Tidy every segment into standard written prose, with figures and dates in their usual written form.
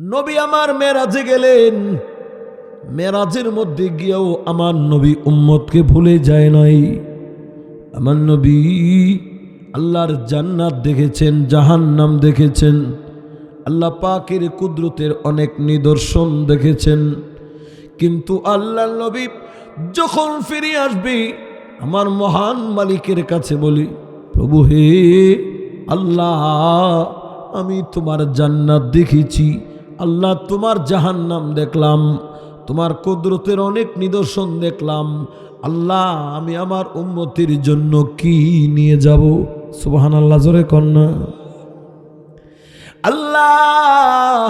নবী আমার মেরাজে গেলেন, মেরাজের মধ্যে গিয়েও আমার নবী উম্মতকে ভুলে যায় নাই। আমার নবী আল্লাহর জান্নাত দেখেছেন, জাহান্নাম দেখেছেন, আল্লাহ পাকের কুদরতের অনেক নিদর্শন দেখেছেন। কিন্তু আল্লাহর নবী যখন ফিরে আসবে, আমার মহান মালিকের কাছে বলি, প্রভু হে আল্লাহ, আমি তোমার জান্নাত দেখেছি, আল্লাহ তোমার জাহান্নাম দেখলাম, তোমার কুদরতের অনেক নিদর্শন দেখলাম, আল্লাহ আমি আমার উম্মতির জন্য কি নিয়ে যাব? সুবহানাল্লাহ, জোরে কন্যা। আল্লাহ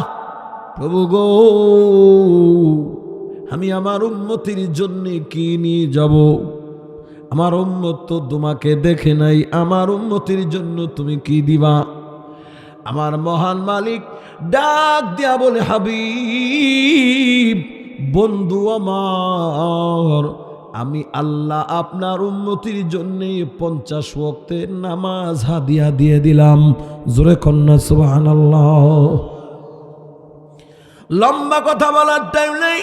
প্রভু গো, আমি আমার উম্মতির জন্য কি নিয়ে যাব? আমার উম্মত তো তোমাকে দেখে নাই, আমার উম্মতির জন্য তুমি কি দিবা? আমার মহান মালিক ডাক দিয়া বলে, হাবিব বন্ধু আমার, আমি আল্লাহ আপনার উম্মতির জন্য 50 ওয়াক্তের নামাজ হাদিয়া দিয়ে দিলাম। জোরে কন্যা সুবহানাল্লাহ। লম্বা কথা বলার টাইম নেই।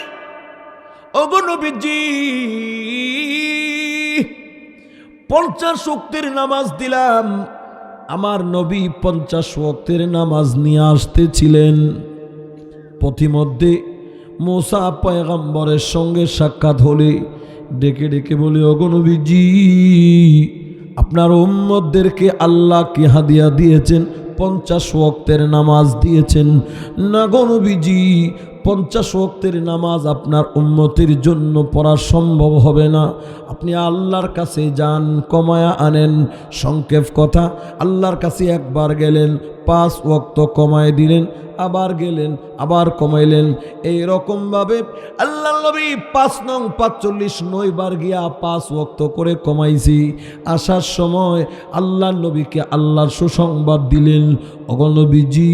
ওগো নবীজি, 50 ওয়াক্তের নামাজ দিলাম। আমার নবী 50 ওয়াক্তের নামাজ নিয়ে আসতেছিলেন। পথিমধ্যে মুসা পয়গম্বরের সঙ্গে সাক্ষাৎ হলে ডেকে ডেকে বলে, ওগো নবীজি, আপনার উম্মতদেরকে আল্লাহ কি হাদিয়া দিয়েছেন? 50 ওয়াক্তের নামাজ দিয়েছেন। না গো নবীজি, 50 ওয়াক্তের নামাজ আপনার উম্মতের জন্য পড়া সম্ভব হবে না। আপনি আল্লাহর কাছে যান, কমায়া আনেন। সংক্ষেপ কথা, আল্লাহর কাছে একবার গেলেন, 5 ওয়াক্ত কমায় দিলেন, আবার গেলেন, আবার কমাইলেন। এই রকম ভাবে আল্লাহ নবী 5 নং 45 9 বার গিয়া 5 ওয়াক্ত করে কমাইছি। আসার সময় আল্লাহ নবীকে আল্লাহর সুসংবাদ দিলেন, ওগো নবীজি,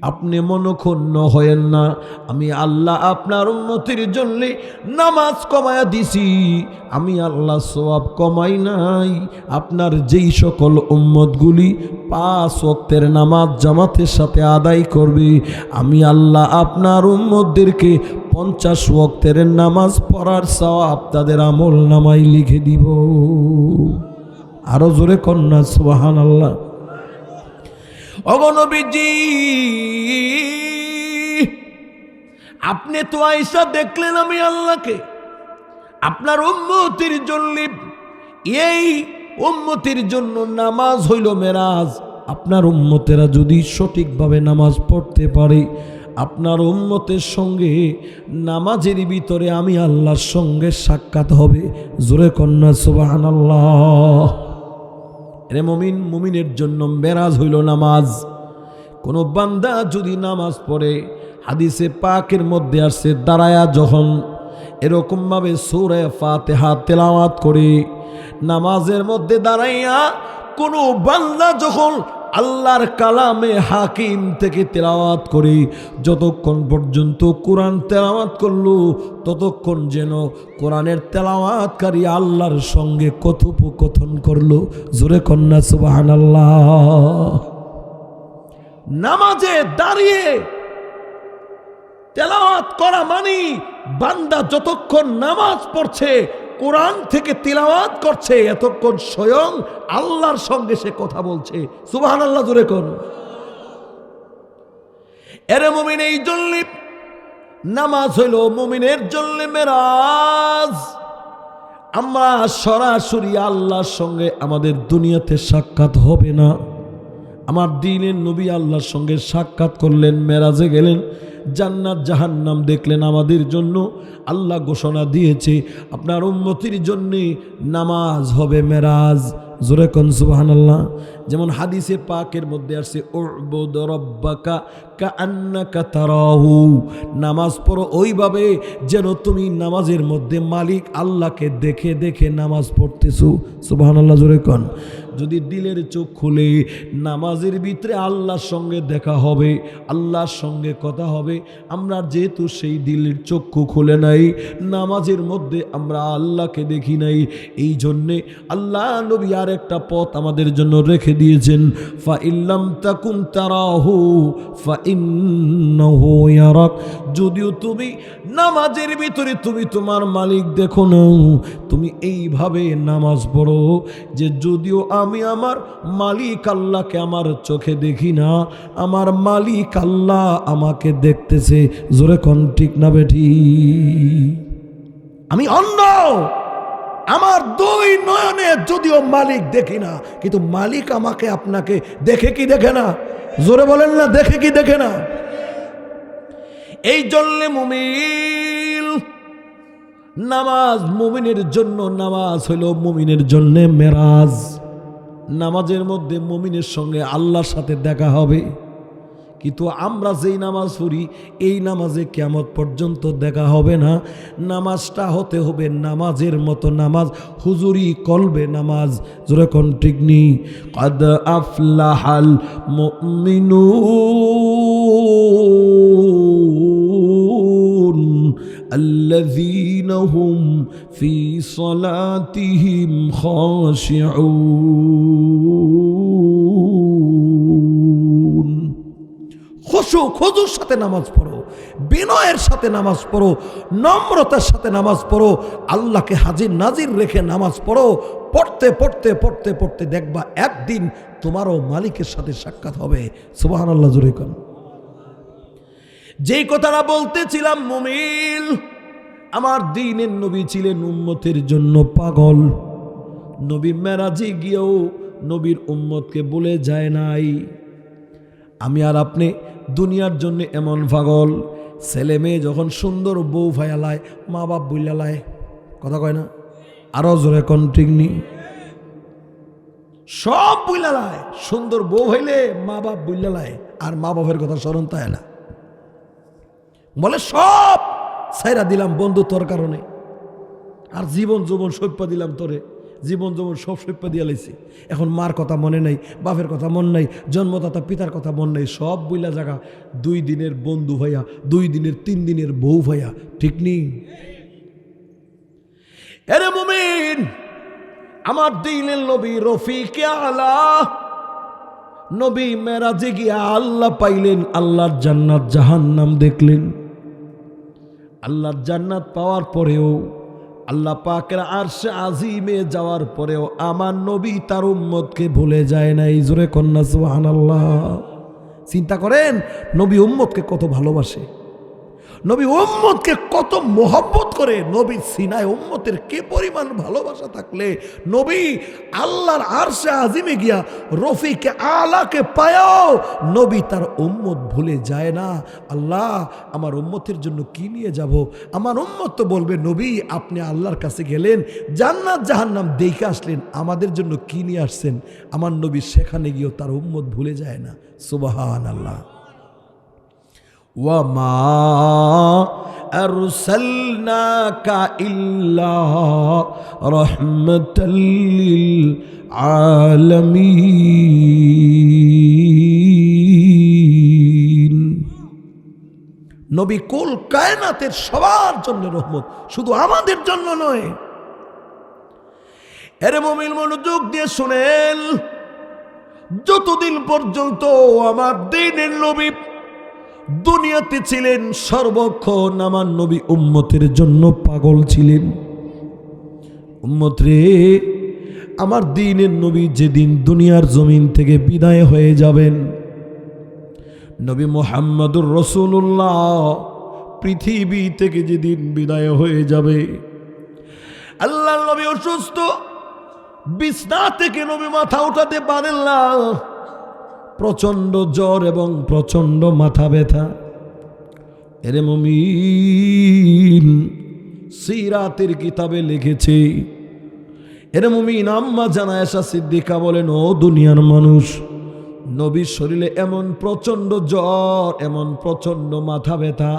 আপনি মনক্ষুণ্ণ হয়েন না, আমি আল্লাহ আপনার উম্মতের জন্য নামাজ কমায়া দিছি। আমি আল্লাহ সওয়াব কমাই নাই। আপনার যেই সকল উম্মতগুলি 5 ওয়াক্তের নামাজ জামাতের সাথে আদায় করবে, আমি আল্লাহ আপনার উম্মতদেরকে 50 ওয়াক্তের নামাজ পড়ার সওয়াব তাদের আমল নামায় লিখে দিব। আরো জোরে কন্যা সুবহানাল্লাহ। ওগো নবীজি, আপনি তো আয়েশা দেখলেন আমি আল্লাহকে। আপনার উম্মতির জন্য, এই উম্মতির জন্য নামাজ হইল মেরাজ। আপনার উম্মতেরা যদি সঠিকভাবে নামাজ পড়তে পারে, আপনার উম্মতের সঙ্গে নামাজের ভিতরে আমি আল্লাহর সঙ্গে সাক্ষাৎ হবে। জোরে কন্যা সুবহানাল্লাহ। রে মুমিন, মুমিনের জন্য মেরাজ হইল নামাজ। কোন বান্দা যদি নামাজ পড়ে, হাদিসে পাকের মধ্যে আসছে, দাঁড়ায়া যখন এরকম ভাবে সূরা ফাতিহা তেলাওয়াত করে, নামাজের মধ্যে দাঁড়াইয়া কোন বান্দা যখন আল্লাহর কালামে হাকিম থেকে তেলাওয়াত করে, যতক্ষণ পর্যন্ত কোরআন তেলাওয়াত করলো, ততক্ষণ যেন কোরআনের তেলাওয়াতকারী আল্লাহর সঙ্গে কথোপকথন করলো। জোরে কন্যা সুবহানাল্লাহ। নামাজে দাঁড়িয়ে তেলাওয়াত করা মানে বান্দা যতক্ষণ নামাজ পড়ছে, কোরআন থেকে তিলাওয়াত করছে, এতক্ষণ স্বয়ং আল্লাহর সঙ্গে সে কথা বলছে। সুবহানাল্লাহ, জোরে কোন। এরে মুমিন, এই জন্য নামাজ হইল মুমিনের জন্য মেরাজ। আমরা সরাসরি আল্লাহর সঙ্গে আমাদের দুনিয়াতে সাক্ষাৎ হবে না। আমার দ্বীনের নবী আল্লাহর সঙ্গে সাক্ষাৎ করলেন, মেরাজে গেলেন, জান্নাত জাহান্নাম দেখলেন। আমাদের জন্য আল্লাহ ঘোষণা দিয়েছে, আপনার উম্মতির জন্য নামাজ হবে মেরাজ। জোরে কোন সুবহানাল্লাহ। যেমন হাদিসে পাকের মধ্যে আসছে, উবুদ রাব্বাকা কাআন্নাকা তারাহু, নামাজ পড়ো ওইভাবে যেন তুমি নামাজের মধ্যে মালিক আল্লাহকে দেখে দেখে নামাজ পড়তেছো। সুবহানাল্লাহ, জোরে কোন। যদি দিলের চোখ খুলে নামাজের ভিতরে আল্লাহর সঙ্গে দেখা হবে, আল্লাহর সঙ্গে কথা হবে। আমরা যেহেতু সেই দিলের চক্ষু খুলে নাই, নামাজের মধ্যে আমরা আল্লাহকে দেখি নাই, এই জন্যে আল্লাহ নবী আর একটা পথ আমাদের জন্য রেখে দিয়েছেন, ফা ইল্লাম তাকুন তারাহু ফা ইন্নাহু ইয়ারাক। যদিও তুমি নামাজের ভিতরে তুমি তোমার মালিক দেখো না, তুমি এইভাবে নামাজ পড়ো যে যদিও আমি আমার মালিক আল্লাহকে আমার চোখে দেখি না, আমার মালিক আল্লাহ আমাকে দেখতেছে। জোরে কোন ঠিক না বেঠি? আমি অন্ধ, আমার দুই নয়নে যদিও মালিক দেখি না, কিন্তু মালিক আমাকে আপনাকে দেখে কি দেখে না? জোরে বলেন না, দেখে কি দেখে না? এই জন্য মুমিন নামাজ, মুমিনের জন্য নামাজ হলো মুমিনের জন্য মেরাজ। নামাজের মধ্যে মুমিনের সঙ্গে আল্লাহর সাথে দেখা হবে। কিন্তু আমরা যেই নামাজ পড়ি এই নামাজে কিয়ামত পর্যন্ত দেখা হবে না। নামাজটা হতে হবে নামাজের মতো নামাজ, হুজুরি কলবে নামাজ। জোরে কোন ঠিক নি? কদ আফলাহাল মুমিনুন আল্লাযীনা হুম ফি সালাতিহিম খাশিউন। খুশুর সাথে নামাজ পড়ো, বিনয়ের সাথে নামাজ পড়ো, নম্রতার সাথে নামাজ পড়ো, আল্লাহকে হাজির নাজির রেখে নামাজ পড়ো। পড়তে পড়তে পড়তে পড়তে দেখবা একদিন তোমারও মালিকের সাথে সাক্ষাৎ হবে। সুবহানাল্লাহ, জোরে কোন। যেই কথাটা বলতেছিলাম, মুমিন আমার দ্বীনের নবী ছিলেন উম্মতের জন্য পাগল। নবী মেরাজে গিয়েও নবীর উম্মতকে বলে যায় নাই আমি আর আপনি দুনিয়ার জন্য এমন পাগল। ছেলে মেয়ে যখন সুন্দর বউ ভাইয়ালায়, মা বাপ বুইলালায়, কথা কয় না? আরো জোরে কোন ঠিক নি? সব বুইলালায়, সুন্দর বউ হইলে মা বাপ বুইলালায়, আর মা বাপের কথা স্মরণ তাই না। বলে সব ছাইরা দিলাম বন্ধু তোর কারণে, আর জীবন যৌবন সৈপ্যা দিলাম তোরে, জীবন যৌবন সব সৈপ্যা দিয়ে লাইছি। এখন মার কথা মনে নাই, বাপের কথা মন নাই, জন্মদাতা পিতার কথা মন নাই, সব বইলা জায়গা 2 দিনের বন্ধু ভাইয়া, 2 দিনের 3 দিনের বউ ভাইয়া, ঠিক নেই? এরে মুমিন, আমার দ্বীনের নবী রফিকে আলা, নবী মেরাজে গিয়া আল্লাহ পাইলেন, আল্লাহর জান্নাত জাহান্নাম দেখলেন। আল্লাহর জান্নাত পাওয়ার পরেও, আল্লাহ পাকের আরশে আজিমে যাওয়ার পরেও আমার নবী তার উম্মতকে ভুলে যায় নাই। জোরে কন্যা সুবহানাল্লাহ। চিন্তা করেন নবী উম্মতকে কত ভালোবাসে, নবী উম্মতকে কত মোহব্বত করে। নবী সিনায় উম্মতের কে পরিমাণ ভালোবাসা থাকলে নবী আল্লাহর আরশে আজিমে গিয়া রফিকে আলাকে পায়াও নবী তার উম্মত ভুলে যায় না। আল্লাহ আমার উম্মতের জন্য কি নিয়ে যাব? আমার উম্মত তো বলবে নবী আপনি আল্লাহর কাছে গেলেন, জান্নাত জাহান্নাম দেখে আসলেন, আমাদের জন্য কি নিয়ে আসছেন? আমার নবী সেখানে গিয়েও তার উম্মত ভুলে যায় না। সুবহানাল্লাহ। ওয়ামা আরসালনাকা ইল্লা রাহমাতাল লিল আলামিন। নবী কুল কায়নাতের সবার জন্য রহমত, শুধু আমাদের জন্য নয়। এর মুমিন মনোযোগ দিয়ে শুনেন, যতদিন পর্যন্ত আমার দ্বীনের নবী দুনিয়াতে ছিলেন সর্বক্ষণ আমার নবী উম্মতের জন্য পাগল ছিলেন। উম্মত রে, আমার দ্বীনের নবী যেদিন দুনিয়ার জমিন থেকে বিদায় হয়ে যাবেন, নবী মুহাম্মদুর রাসূলুল্লাহ পৃথিবী থেকে যেদিন বিদায় হয়ে যাবে, আল্লাহর নবী অসুস্থ, বিছনা থেকে নবী মাথা উঠাতে পারেন না, প্রচন্ড জ্বর এবং প্রচন্ড মাথা ব্যথা। এরে মুমিন, সিরাতের কিতাবে লিখেছে, এরে মুমিন আম্মা জানা আয়েশা সিদ্দিকা বলেন, ও দুনিয়ার মানুষ, নবীর শরীরে এমন প্রচন্ড জ্বর, এমন প্রচন্ড মাথা ব্যথা,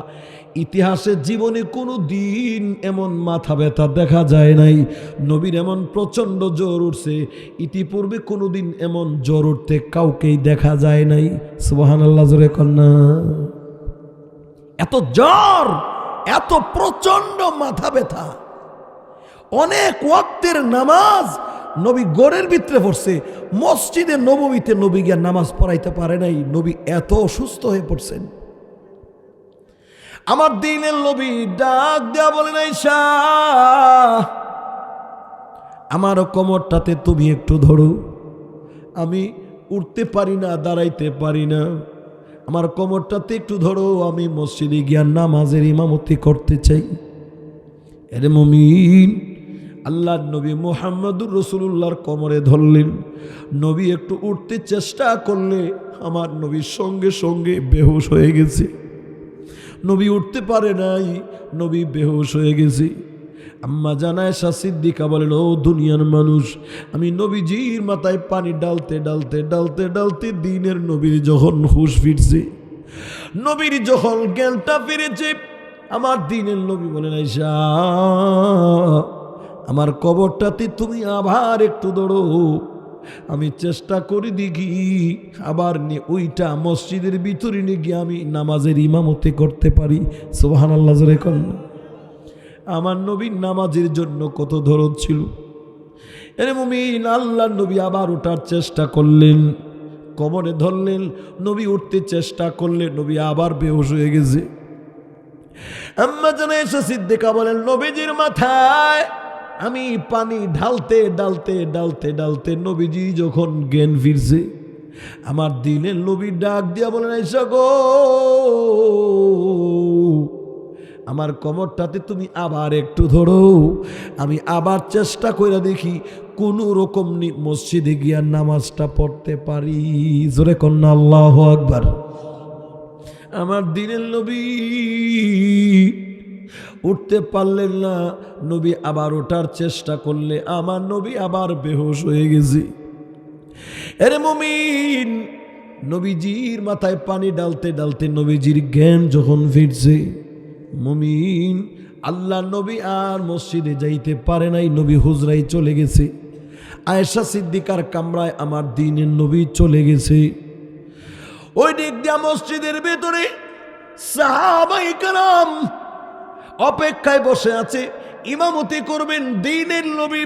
ইতিহাসে জীবনে কোনো দিন এমন মাথা ব্যথা দেখা যায় নাই, নবীর এমন প্রচণ্ড জ্বর উঠছে, ইতিপূর্বে কোনো দিন এমন জ্বর উঠতে কাউকেই দেখা যায় নাই। সুবহানাল্লাহ, জোরে কন্যা। এত জ্বর, এত প্রচণ্ড মাথা ব্যথা, অনেক ওয়াক্তের নামাজ নবী গড়ের ভিতরে পড়ছে, মসজিদে নববীতে নবী গিয়া নামাজ পড়াইতে পারে নাই, নবী এত অসুস্থ হয়ে পড়ছেন। আমার দিনের নবী ডাক দেয়া বলেন, আয়েশা আমার কোমরটাতে তুমি একটু ধরো, আমি উঠতে পারি না, দাঁড়াইতে পারি না, আমার কোমরটাতে একটু ধরো, আমি মসজিদে গিয়া নামাজের ইমামতি করতে চাই। এরে মুমিন, আল্লাহর নবী মুহাম্মদুর রাসূলুল্লাহর কোমরে ধরলেন। নবী একটু উঠতে চেষ্টা করলে আমার নবীর সঙ্গে সঙ্গে বেহুশ হয়ে গেছে, নবী উঠতে পারে নাই, নবী বেহুশ হয়ে গেছে। আম্মা জান আয়েশা সিদ্দিকা বলেন, ও দুনিয়ার মানুষ, আমি নবীজির মাথায় পানি ডালতে ডালতে ডালতে ডালতে দিনের নবীর যখন হুঁশ ফিরছে, নবীর যখন জ্ঞানটা ফিরেছে, আমার দিনের নবী বলেন, আয়েশা আমার কবরটাতে তুমি আবার একটু ধরো, আমি চেষ্টা করি দেখি আবার ওইটা মসজিদের ভিতরে নিয়ে গিয়ে আমি নামাজের ইমামতি করতে পারি। সুবহানাল্লাহ, জোরে কন্যা। আমার নবীর নামাজের জন্য কত দরদ ছিল। এরে মুমিন, আল্লাহর নবী আবার ওঠার চেষ্টা করলেন, কোমরে ধরলেন, নবী উঠতে চেষ্টা করলেন, নবী আবার বেহুশ হয়ে গেছে। আম্মা জান আয়েশা সিদ্দিকা বলেন, নবীজির মাথায় আমি পানি ঢালতে ঢালতে ঢালতে ঢালতে নবীজি যখন জ্ঞান ফিরছে, আমার দিনের নবী ডাক দিয়া বলেন, আয়েশা গো, আমার কোমরটাতে তুমি আবার একটু ধরো, আমি আবার চেষ্টা করে দেখি কোন রকম মসজিদে গিয়া নামাজটা পড়তে পারি। জোরে কন্যা আল্লাহু আকবার। আমার দিনের নবী উঠতে পারলেন না, নবী আবার ওঠার চেষ্টা করলে আমার নবী আবার বেহুশ হয়ে গেছে। এরে মুমিন, নবীজির মাথায় পানি ডালতে ডালতে নবীজির জ্ঞান যখন ফিরছে, মুমিন আল্লাহ নবী আর মসজিদে যাইতে পারে নাই, নবী হুজরাই চলে গেছে। আয়েশা সিদ্দিকার কামরায় আমার দিনের নবী চলে গেছে। ওই দিক দিয়া মসজিদের ভেতরে সাহাবায়ে কেরাম অপেক্ষায় বসে আছে, ইমামতি করবেন দিনের নবী।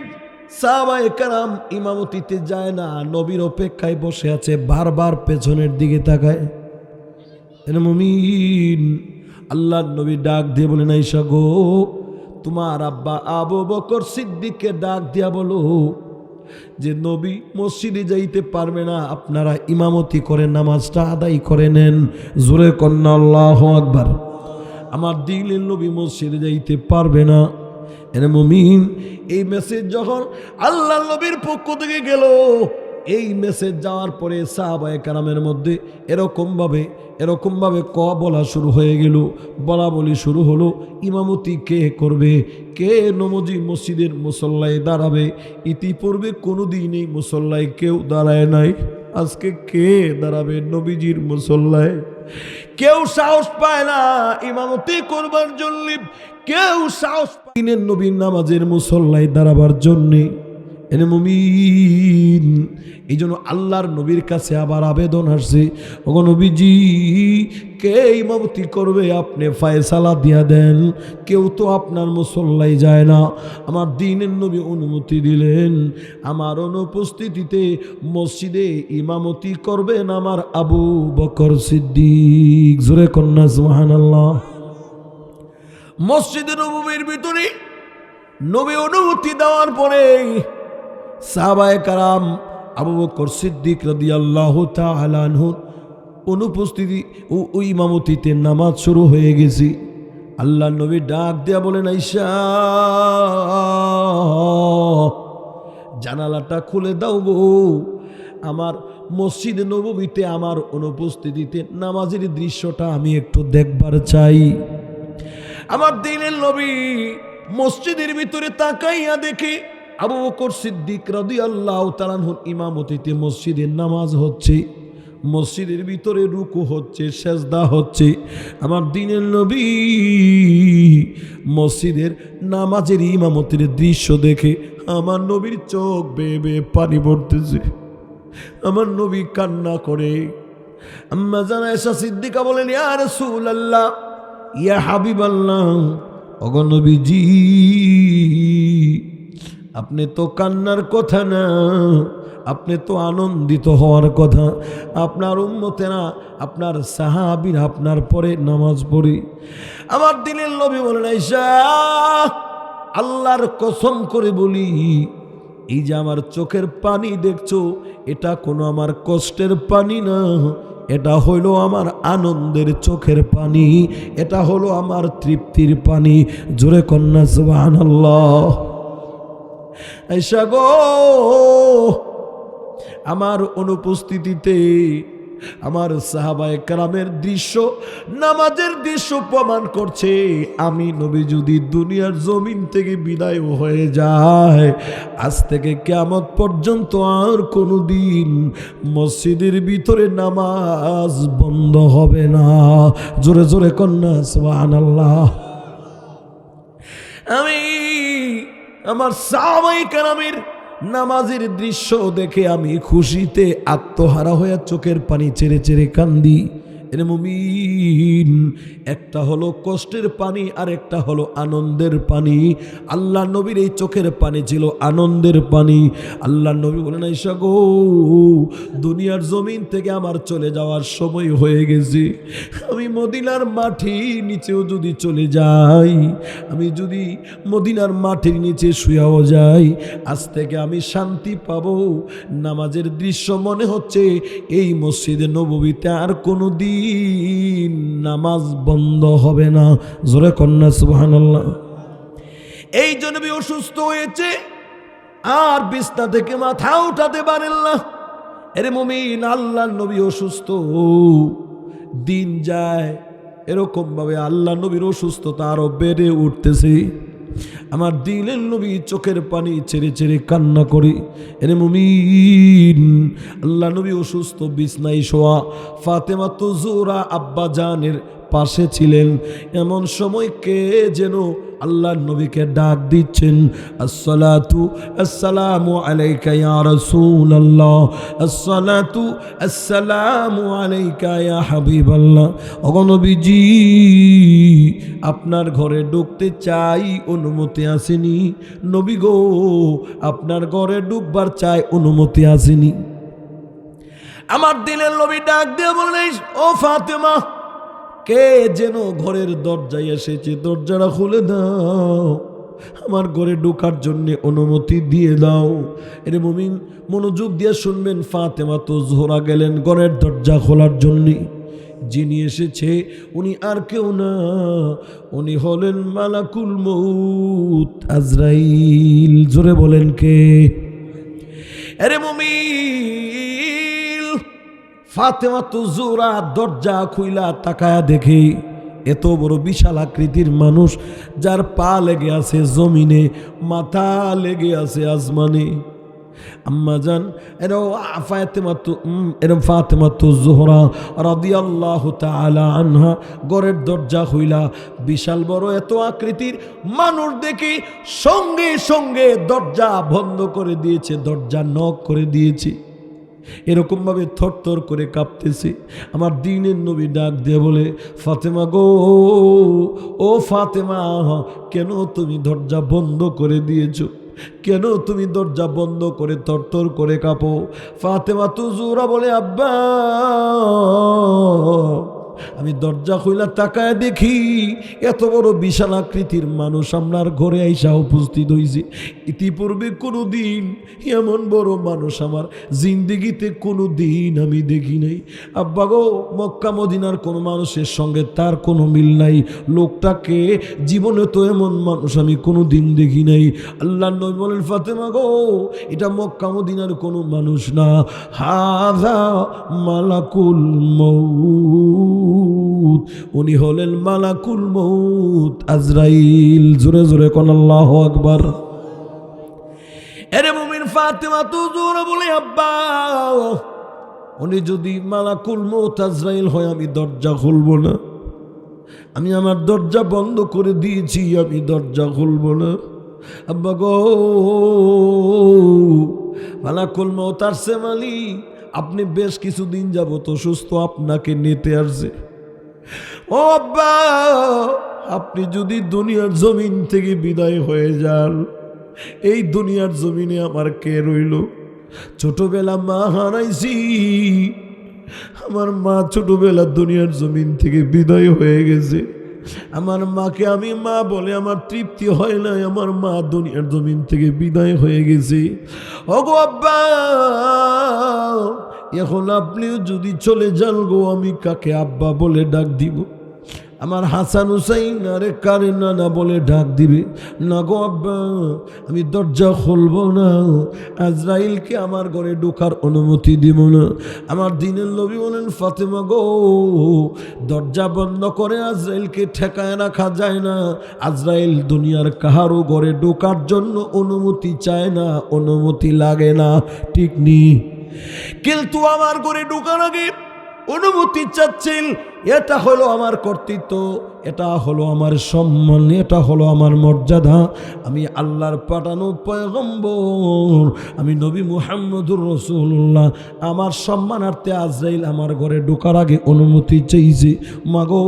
সাহাবায়ে কেরাম ইমামতিতে যায় না, নবীর অপেক্ষায় বসে আছে, বারবার পেছনের দিকে তাকায়। এরে মুমিন, আল্লাহর নবী ডাক দিয়ে বলেন, আয়েশা গো, তোমার আব্বা আবু বকর সিদ্দিককে ডাক দিয়া বলো যে নবী মসজিদে যাইতে পারবে না, আপনারা ইমামতি করে নামাজটা আদায় করে নেন। জোরে কন্যা আল্লাহু আকবার। আমার দিনের নবী মসজিদে যাইতে পারবে না। এরে মুমিন, এই মেসেজ যখন আল্লাহর নবীর পক্ষ থেকে গেল, এই মেসেজ যাওয়ার পরে সাহাবায়ে কেরামের মধ্যে এরকম ভাবে বলা শুরু হয়ে গেল, বলা বলি শুরু হলো, ইমামতি কে করবে, কে নবজি মসজিদের মুসল্লায় দাঁড়াবে। ইতিপূর্বে কোনো দিন এই মুসল্লায় কেউ দাঁড়ায় নাই, আজকে কে দাঁড়াবে নবীজির মুসল্লায়? কেউ সাহস পায় না ইমামতি করবার জন্য, কেউ সাহস পায় দিনের নবীর নামাজের মুসল্লায় দাঁড়াবার জন্যে। এনে মুমিন, এই জন্য আল্লাহর নবীর কাছে আবার আবেদন আসছে, ওগো নবীজি, কে ইমামতি করবে আপনি ফয়সালা দিয়া দেন। কেউ তো আপনার মুসল্লায় যায় না। আমার দিনের নবী অনুমতি দিলেন, আমার অনুপস্থিতিতে মসজিদে ইমামতি করবেন আমার আবু বকর সিদ্দিক। জোরে কন্যা সুবহানাল্লাহ। মসজিদে নববীর ভিতরে নবী অনুমতি দেওয়ার পরে সাহাবায়ে কেরাম আবু বকর সিদ্দিক রাদিয়াল্লাহু তাআলা আনহু অনুপস্থিতি ও ইমামতিতে নামাজ শুরু হয়ে গেছে। আল্লাহর নবী ডাক দেয়া বলেন, আয়েশা জানালাটা খুলে দাও গো, আমার মসজিদে নববীতে আমার অনুপস্থিতিতে নামাজের দৃশ্যটা আমি একটু দেখবার চাই। আমার দিনের নবী মসজিদের ভিতরে তাকাইয়া দেখে আবু বকর সিদ্দিক রাদিয়াল্লাহু তাআলা আনহু ইমামতিতে মসজিদের নামাজ হচ্ছে। মসজিদের ভিতরে রুকু হচ্ছে, সেজদা হচ্ছে। আমার দ্বীনের নবী মসজিদের নামাজের ইমামতের দৃশ্য দেখে আমার নবীর চোখ বেয়ে বেয়ে পানি পড়তেছে। আমার নবী কান্না করে। আম্মা জান আয়েশা সিদ্দিকা বলেন, ইয়া রাসূলুল্লাহ, ইয়া হাবিবাল্লাহ, ওগো নবীজি, আপনি তো কান্নার কথা না, আপনি তো আনন্দিত হওয়ার কথা। আপনার উম্মতেরা, আপনার সাহাবীরা আপনার পরে নামাজ পড়ে। আমার দিনের নবী বলেন, আয়েশা, আল্লাহর কসম করে বলি, এই যে আমার চোখের পানি দেখছো, এটা কোনো আমার কষ্টের পানি না, এটা হইলো আমার আনন্দের চোখের পানি, এটা হলো আমার তৃপ্তির পানি। জোরে কন্যা সুবহানাল্লাহ। আয়েশা গো, আমার অনুপস্থিতিতে আমার সাহাবায়ে কেরামের দৃশ্য, নামাজের দৃশ্য প্রমাণ করছে, আমি নবী যদি দুনিয়ার জমিন থেকে বিদায় হয়ে যায়, আজ থেকে কিয়ামত পর্যন্ত আর কোনোদিন মসজিদের ভিতরে নামাজ বন্ধ হবে না। জোরে জোরে কন্যা সুবহানাল্লাহ। আমি আমার সাহাবায়ে কেরামের নামাজের দৃশ্য দেখে আমি খুশিতে আত্মহারা হয়ে চোখের পানি ছেড়ে ছেড়ে কান্দি। এর মুমিন, একটা হলো কষ্টের পানি আর একটা হলো আনন্দের পানি। আল্লাহ নবীর এই চোখের পানি ছিল আনন্দের পানি। আল্লাহ নবী বলেন, আয়েশা গো, দুনিয়ার জমিন থেকে আমার চলে যাওয়ার সময় হয়ে গেছে। আমি মদিনার মাটির নিচেও যদি চলে যাই, আমি যদি মদিনার মাটির নিচে শুয়াও যাই, আজ থেকে আমি শান্তি পাবো। নামাজের দৃশ্য মনে হচ্ছে এই মসজিদে নববীতে আর কোনো দিন নামাজ বন্ধ হবে না। জোরে কন্যা সুবহানাল্লাহ। এই জন্য অসুস্থ হয়েছে, আর বিছনা থেকে মাথা উঠাতে পারেন না। এরে মুমিন, আল্লাহর নবী অসুস্থ, দিন যায় এরকম ভাবে আল্লাহ নবীর অসুস্থতা আরো বেড়ে উঠতেছে। আমার দিলের নবী চোখের পানি ছেড়ে ছেড়ে কান্না করে। এরে মুমিন, আল্লাহ নবী অসুস্থ, বিছনায় শোয়া। ফাতেমা তো জোহরা আব্বা জানের পাশে ছিলেন। এমন সময় কে যেন আল্লাহর নবীকে ডাক দিচ্ছেন, আসসালাতু আসসালামু আলাইকা ইয়া রাসূলুল্লাহ, আসসালাতু আসসালামু আলাইকা ইয়া হাবিবাল্লাহ। ওগো নবীজি, আপনার ঘরে ঢুকতে চাই, অনুমতি আসেনি। নবী গো, আপনার ঘরে ঢুকবার চাই, অনুমতি আসেনি। আমার দিলের নবী ডাক দিয়ে বললেন, ও ফাতেমা, কে যেন ঘরের দরজায় এসেছে, দরজাটা খুলে দাও, আমার ঘরে ঢোকার জন্য অনুমতি দিয়ে দাও। এর মুমিন, মনোযোগ দিয়ে শুনবেন। ফাতেমা তো জোহরা গেলেন ঘরের দরজা খোলার জন্য। যিনি এসেছে উনি আর কেউ না, উনি হলেন মালাকুল মউত আজরাইল। জোরে বলেন কে? আরে মুমিন, ফাতেমা তো জোহরা দরজা খুইলা তাকায়া দেখে এত বড় বিশাল আকৃতির মানুষ, যার পা লেগে আছে জমিনে, মাথা লেগে আছে আসমানে। আম্মা জান, এরম ফাতেমা তো জোহরা রাদিয়াল্লাহু তাআলা আনহা ঘরের দরজা খুইলা বিশাল বড় এত আকৃতির মানুষ দেখে সঙ্গে সঙ্গে দরজা বন্ধ করে দিয়েছে, দরজা নক করে দিয়েছে। এরকম ভাবে থরথর করে কাঁপতেছে। আমার দ্বীনের নবী ডাক দিয়ে বলে, ফাতেমা গো, ও ফাতেমা, কেন তুমি দরজা বন্ধ করে দিয়েছো? কেন তুমি দরজা বন্ধ করে থরথর করে কাঁপো? ফাতেমা তো জোহরা বলে, আব্বা, আমি দরজা খুইলা তাকায় দেখি এত বড় বিশাল আকৃতির মানুষ আপনার ঘরে আইসা উপস্থিত হয়েছে। ইতিপূর্বে কোনো দিন এমন বড় মানুষ আমার জিন্দেগিতে কোনো দিন আমি দেখি নাই। আব্বা গো, মক্কা মদিনার কোনো মানুষের সঙ্গে তার কোনো মিল নাই। লোকটাকে জীবনে তো এমন মানুষ আমি কোনো দিন দেখি নাই। আল্লাহ নবী বলেন, ফাতেমা গো, এটা মক্কা মদিনার কোনো মানুষ না, হাযা মালাকুল মউত, উনি হলেন মালাকুল মউত আজরাইল। জোরে জোরে কোন আল্লাহু আকবার। এরে মুমিন, ফাতেমা তো জোরে বলে, আব্বা, উনি যদি মালাকুল মউত আজরাইল হয় আমি দরজা খুলব না, আমি আমার দরজা বন্ধ করে দিয়েছি, আমি দরজা খুলব না। আব্বা গো, মালাকুল মউত আসছে মালি, আপনি বেশ কিছুদিন যাবত অসুস্থ, আপনাকে নিতে আসছে। ও আব্বা, আপনি যদি দুনিয়ার জমিন থেকে বিদায় হয়ে যান, এই দুনিয়ার জমিনে আমার কে রইল? ছোটবেলা মা হারাইছি, আমার মা ছোটবেলা দুনিয়ার জমিন থেকে বিদায় হয়ে গেছে। আমার মাকে আমি মা বলে আমার তৃপ্তি হয় না, আমার মা দুনিয়ার জমিন থেকে বিদায় হয়ে গেছে। ওগো আব্বা, এখন আপনিও যদি চলে যান গো, আমি কাকে আব্বা বলে ডাক দিব? আমার হাসান হুসাইন আরে কারে নানা বলে ডাক দিবে? না গো আব্বা, আমি দরজা খুলব না, আজরাইলকে আমার ঘরে ঢোকার অনুমতি দিব না। আমার দিনের নবী বলেন, ফাতেমা গো, দরজা বন্ধ করে আজরাইলকে ঠেকায় রাখা যায় না। আজরাইল দুনিয়ার কাহারও ঘরে ঢোকার জন্য অনুমতি চায় না, অনুমতি লাগে না, ঠিক নি? কিন্তু আমার ঘরে ঢোকার আগে অনুমতি চাচ্ছিল। এটা হলো আমার কর্তৃত্ব, এটা হলো আমার সম্মান, এটা হলো আমার মর্যাদা। আমি আল্লাহর পাঠানো পয়গম্বর, আমি নবী মুহাম্মদুর রাসূলুল্লাহ। আমার সম্মানার্থে আজরাইল আমার ঘরে ঢোকার আগে অনুমতি চাইছে। মাগো,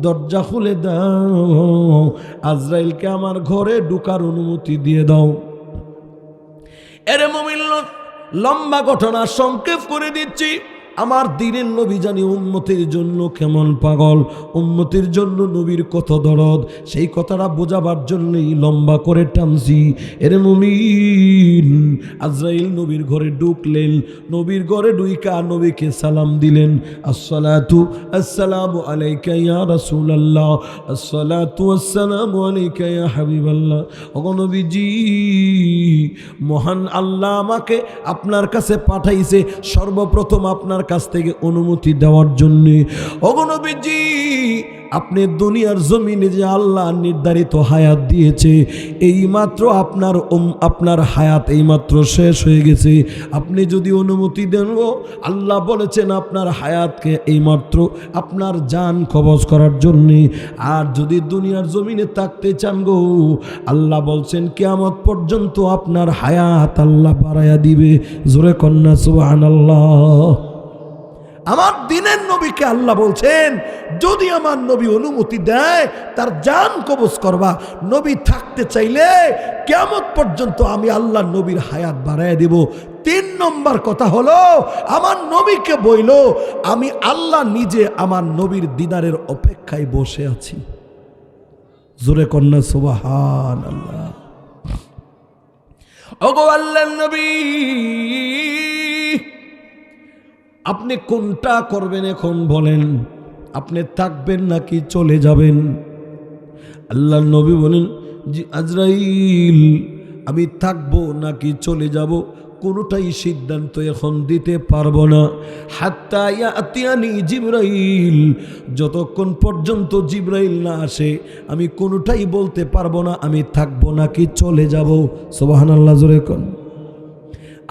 দরজা খুলে দাও, আজরাইলকে আমার ঘরে ঢোকার অনুমতি দিয়ে দাও। এরে মুমিন, লম্বা ঘটনা সংক্ষেপ করে দিচ্ছি। আমার দিনের নবী জানি উম্মতের জন্য কেমন পাগল, উম্মতের জন্য নবীর কত দরদ, সেই কথাটা বোঝাবার জন্যই লম্বা করে টানছি। এর মুমিন, আজরাইল নবীর ঘরে ঢুকলেন, নবীর ঘরে ঢুইকা নবীকে সালাম দিলেন, আসসালাতু আসসালামু আলাইকা ইয়া রাসূলুল্লাহ, আসসালাতু আসসালামু আলাইকা ইয়া হাবিবাল্লাহ। ওগো নবীজি, মহান আল্লাহ আমাকে আপনার কাছে পাঠাইছে সর্বপ্রথম আপনার কাছ থেকে অনুমতি দেওয়ার জন্য। ওগো নবীজি, আপনি দুনিয়ার জমিনে যে আল্লাহ নির্ধারিত হায়াত দিয়েছে, এইমাত্র আপনার হায়াত এইমাত্র শেষ হয়ে গেছে। আপনি যদি অনুমতি দেন, আল্লাহ বলেছেন আপনার হায়াতকে এইমাত্র আপনার জান কবজ করার জন্যে। আর যদি দুনিয়ার জমিনে থাকতে চান গো, আল্লাহ বলছেন কিয়ামত পর্যন্ত আপনার হায়াত আল্লাহ বাড়ায়া দিবে। জোরে কন্যা সুবহানাল্লাহ। আমার দিনের নবীকে আল্লাহ বলছেন, যদি আমার নবী অনুমতি দেয় তার জান কবজ করবা। নবী থাকতে চাইলে কিয়ামত পর্যন্ত আমি আল্লাহ নবীর হায়াত বাড়ায় দেব। 3 নম্বর কথা হলো, আমার নবীকে বইল, আমি আল্লাহ নিজে আমার নবীর দিদারের অপেক্ষায় বসে আছি। জোরে কন্যা সুবহানাল্লাহ। ওগো আল্লাহর নবী, আপনি কোনটা করবেন এখন বলেন? আপনি থাকবেন নাকি চলে যাবেন? আল্লাহর নবী বলেন, জি আজরাইল, আমি থাকবো নাকি চলে যাব কোনোটাই সিদ্ধান্ত এখন দিতে পারবো না। হাত্তা ইয়াতিয়ানি জিবরাইল, যতক্ষণ পর্যন্ত জিবরাইল না আসে আমি কোনোটাই বলতে পারবো না আমি থাকবো নাকি চলে যাব। সুবহানাল্লাহ, জোরে কোন।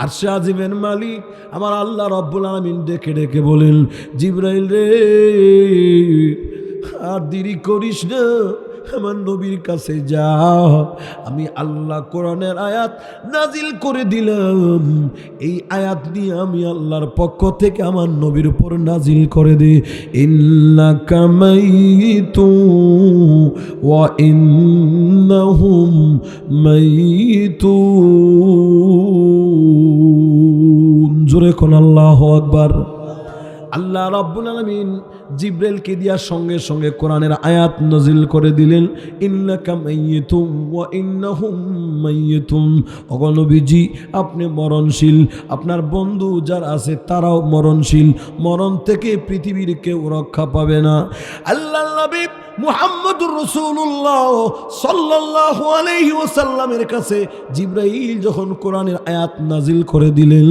আরশে আজিমের মালিক আমার আল্লাহ রাব্বুল আলামিন ডেকে ডেকে বলেন, জিবরাইল রে, আর দেরি করিস না, আমার নবীর কাছে যা। আমি আল্লাহ কোরআনের আয়াত নাজিল করে দিলাম, এই আয়াত নিয়ে আমি আল্লাহর পক্ষ থেকে আমার নবীর উপর নাজিল করে দে, ইন্নাকা মাইতু ওয়া ইন্নাহুম মাইতুন। জোরে কোন আল্লাহু আকবার। আল্লাহ রাব্বুল আলামিন জিবরাইলকে দিয়া সঙ্গে সঙ্গে কোরআনের আয়াত নাজিল করে দিলেন, ইন্নাকা মাইয়িতুন ওয়া ইন্নাহুম মাইয়িতুন। ওগো নবীজি, আপনি মরণশীল, আপনার বন্ধু যারা আছে তারাও মরণশীল, মরণ থেকে পৃথিবীর কেউ রক্ষা পাবে না। আল্লাহর নবী মুহাম্মদুর রাসূলুল্লাহ সাল্লাল্লাহু আলাইহি ওয়াসাল্লামের কাছে জিবরাইল যখন কোরআনের আয়াত নাজিল করে দিলেন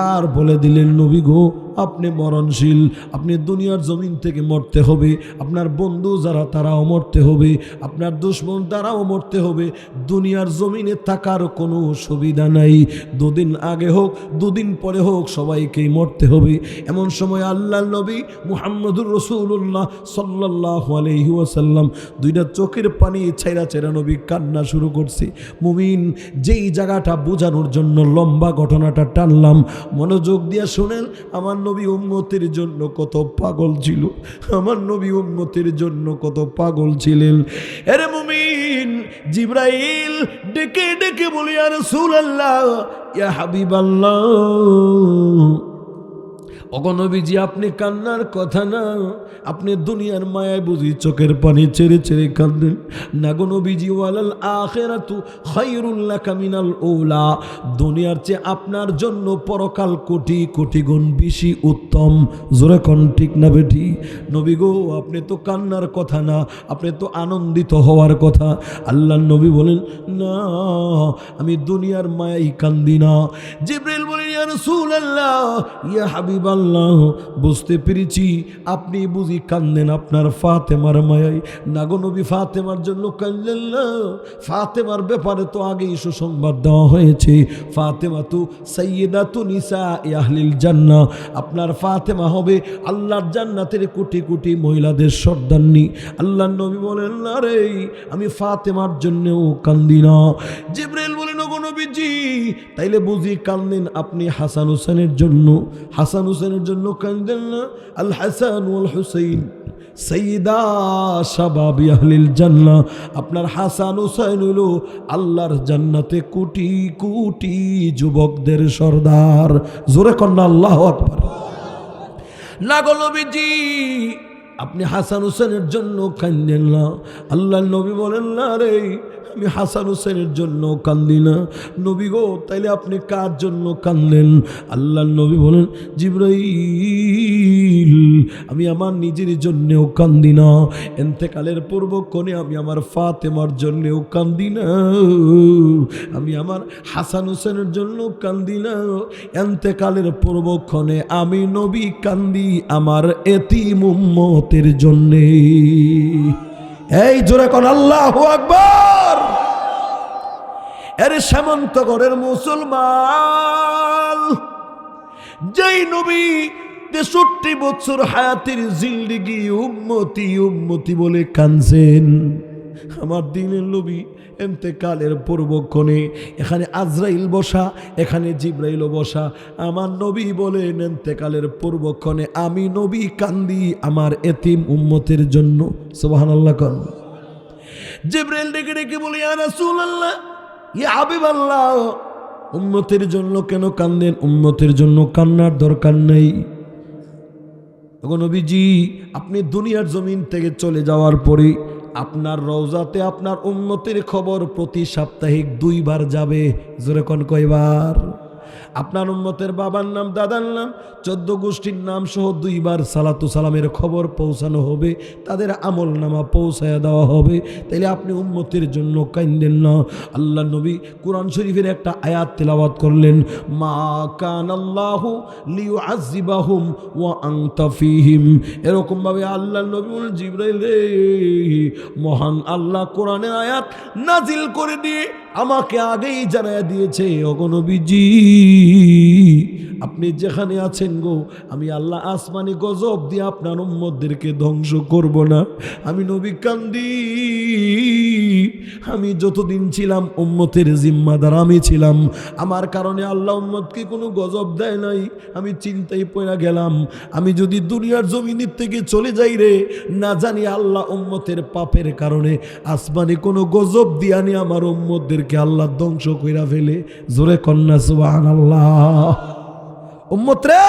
আর বলে দিলেন, নবী গো, আপনি মরণশীল, আপনি দুনিয়ার জমিন জমিন থেকে মরতে হবে, আপনার বন্ধু যারা তারাও মরতে হবে, আপনার দুশ্মন তারাও মরতে হবে। দুনিয়ার জমিনে থাকার কোনো সুবিধা নাই। দুদিন আগে হোক দুদিন পরে হোক সবাইকেই মরতে হবে। এমন সময় আল্লাহর নবী মুহাম্মদুর রাসূলুল্লাহ সাল্লাল্লাহু আলাইহি ওয়াসাল্লাম দুইটা চোখের পানি ছাইরা ছাইরা নবী কান্না শুরু করছে। মুমিন, যেই জায়গাটা বোঝানোর জন্য লম্বা ঘটনাটা টানলাম, মনোযোগ দিয়ে শুনেন। আমার নবী উম্মতের জন্য কত পাগল ছিল, আমার নবী উম্মতের জন্য কত পাগল ছিলেন। আরে মুমিন, জিবরাইল ডেকে ডেকে বলি, ইয়া রাসূলুল্লাহ, ইয়া হাবিবাল্লাহ, ওগো নবীজি, আপনি কান্নার কথা না, আপনি দুনিয়ার মায়ায় বুঝি চোখের পানি ছেড়ে ছেড়ে কাঁদেন না গো নবীজি। ওয়ালাল আখিরাতু খায়রুল লাকা মিনাল উলা, দুনিয়ার চেয়ে আপনার জন্য পরকাল কোটি কোটি গুণ বেশি উত্তম। জোরে কোন ঠিক না বেটি? নবী গো, আপনি তো কান্নার কথা না, আপনি তো আনন্দিত হওয়ার কথা। আল্লাহর নবী বলেন, না, আমি দুনিয়ার মায়াই কান্দি না। জিবরাইল বলেন, ইয়া রাসূলুল্লাহ, ইয়া হাবিবাল্লাহ, বুঝতে পেরেছি আপনি বুঝি কান্দেন আপনার ফাতেমার মায়ায়। না গো নবী, ফাতেমার জন্য কান্দেন না, ফাতেমার ব্যাপারে তো আগেই সুসংবাদ দেওয়া হয়েছে। ফাতেমা তো সাইয়্যিদাতু নিসা আহলিল জান্নাহ, আপনার ফাতেমা হবে আল্লাহর জান্নাতের কোটি কোটি মহিলাদের সর্দারনী। আল্লাহর নবী বলেন, না রে, আমি ফাতেমার জন্যও কান্দি না। জিবরাইল বলেন, ওগো নবীজি, তাইলে বুঝি কান্দেন আপনি হাসান হোসেনের জন্য। হাসান হোসেনের জন্য কান্দেন না? আল হাসান ওয়াল হুসাইন সাইয়্যিদা শাবাবি আহলিল জান্নাহ, আপনার হাসান হোসেন হলো আল্লাহর জান্নাতে কোটি কোটি যুবকদের সর্দার। জোরে কন্না আল্লাহু আকবার। না গো নবীজি, আপনি হাসান হোসেনের জন্য কান্দেন না। আল্লাহর নবী বলেন, না রে, আমি হাসান হোসেনের জন্য কান্দি না। নবী গো, তাইলে আপনি কার জন্য কান্দেন? আল্লাহর নবী বলেন, জিবরাইল, আমি আমার নিজের জন্যও কান্দি না। এন্তেকালের পূর্বক্ষণে আমি আমার ফাতেমার জন্যও কান্দি না, আমি আমার হাসান হোসেনের জন্য কান্দি না। এন্তেকালের পূর্বক্ষণে আমি নবী কান্দি আমার এতিম উম্মতের জন্যে। এই জোরে কোন আল্লাহু আকবার। এর সামন্তগড়ের মুসলমান, যেই নবী 63 বছর হায়াতের জিন্দেগি উম্মতি উম্মতি বলে কাঁদছেন, আমার দিনের নবী এন্তেকালের পূর্বক্ষণে এখানে আজরাইল বসা, এখানে জিবরাইল বসা। আমার নবী বলেন, এন্তেকালের পূর্বক্ষণে আমি নবী কান্দি আমার এতিম উম্মতের জন্য। সুবহানাল্লাহ কোন। জিবরাইল ডেকে ডেকে বলে, ইয়া রাসূলুল্লাহ, ইয়া হাবিবাল্লাহ, উম্মতের জন্য কেন কান্দেন? উম্মতের জন্য কান্নার দরকার নেই। ওগো নবীজি, আপনি দুনিয়ার জমিন থেকে চলে যাওয়ার পরে আপনার রওজাতে আপনার উম্মতের খবর প্রতি সাপ্তাহিক 2 বার যাবে। জোরে কোন কয়বার? আপনার উম্মতের বাবার নাম, দাদার নাম, 14 গোষ্ঠীর নাম সহ 2 বার সালাতু সালামের খবর পৌঁছানো হবে, তাদের আমল নামা পৌঁছায় দেওয়া হবে। তাইলে আপনি উম্মতের জন্য কান্দেন না। আল্লাহ নবী কোরআন শরীফের একটা আয়াত তেলাওয়াত করলেন, মা কানাল্লাহু লিয়ুআযিবাহুম ওয়া আনতা ফীহিম। এরকম ভাবে আল্লাহ নবী বলেন, জিবরাইল রে, মহান আল্লাহ কোরআনের আয়াত নাজিল করে দিয়ে আমাকে আগেই জানায়া দিয়েছে, ওগো নবীজি, আপনি যেখানে আছেন গো, আমি আল্লাহ আসমানি গজব দিয়ে আপনার উম্মতদেরকে ধ্বংস করব না। আমি নবী কান্দি, আমি যতদিন ছিলাম উম্মতের জিম্মাদার আমি ছিলাম, আমার কারণে আল্লাহ উম্মতকে কোনো গজব দেয় নাই। আমি চিন্তায় পড়ে গেলাম, আমি যদি দুনিয়ার জমিনের থেকে চলে যাই রে, না জানি আল্লাহ উম্মতের পাপের কারণে আসমানি কোনো গজব দিয়ানি আমার উম্মতদেরকে আল্লাহ ধ্বংস কইরা ফেলে। জোরে কন্যা সুবহানাল্লাহ। উম্মত রে,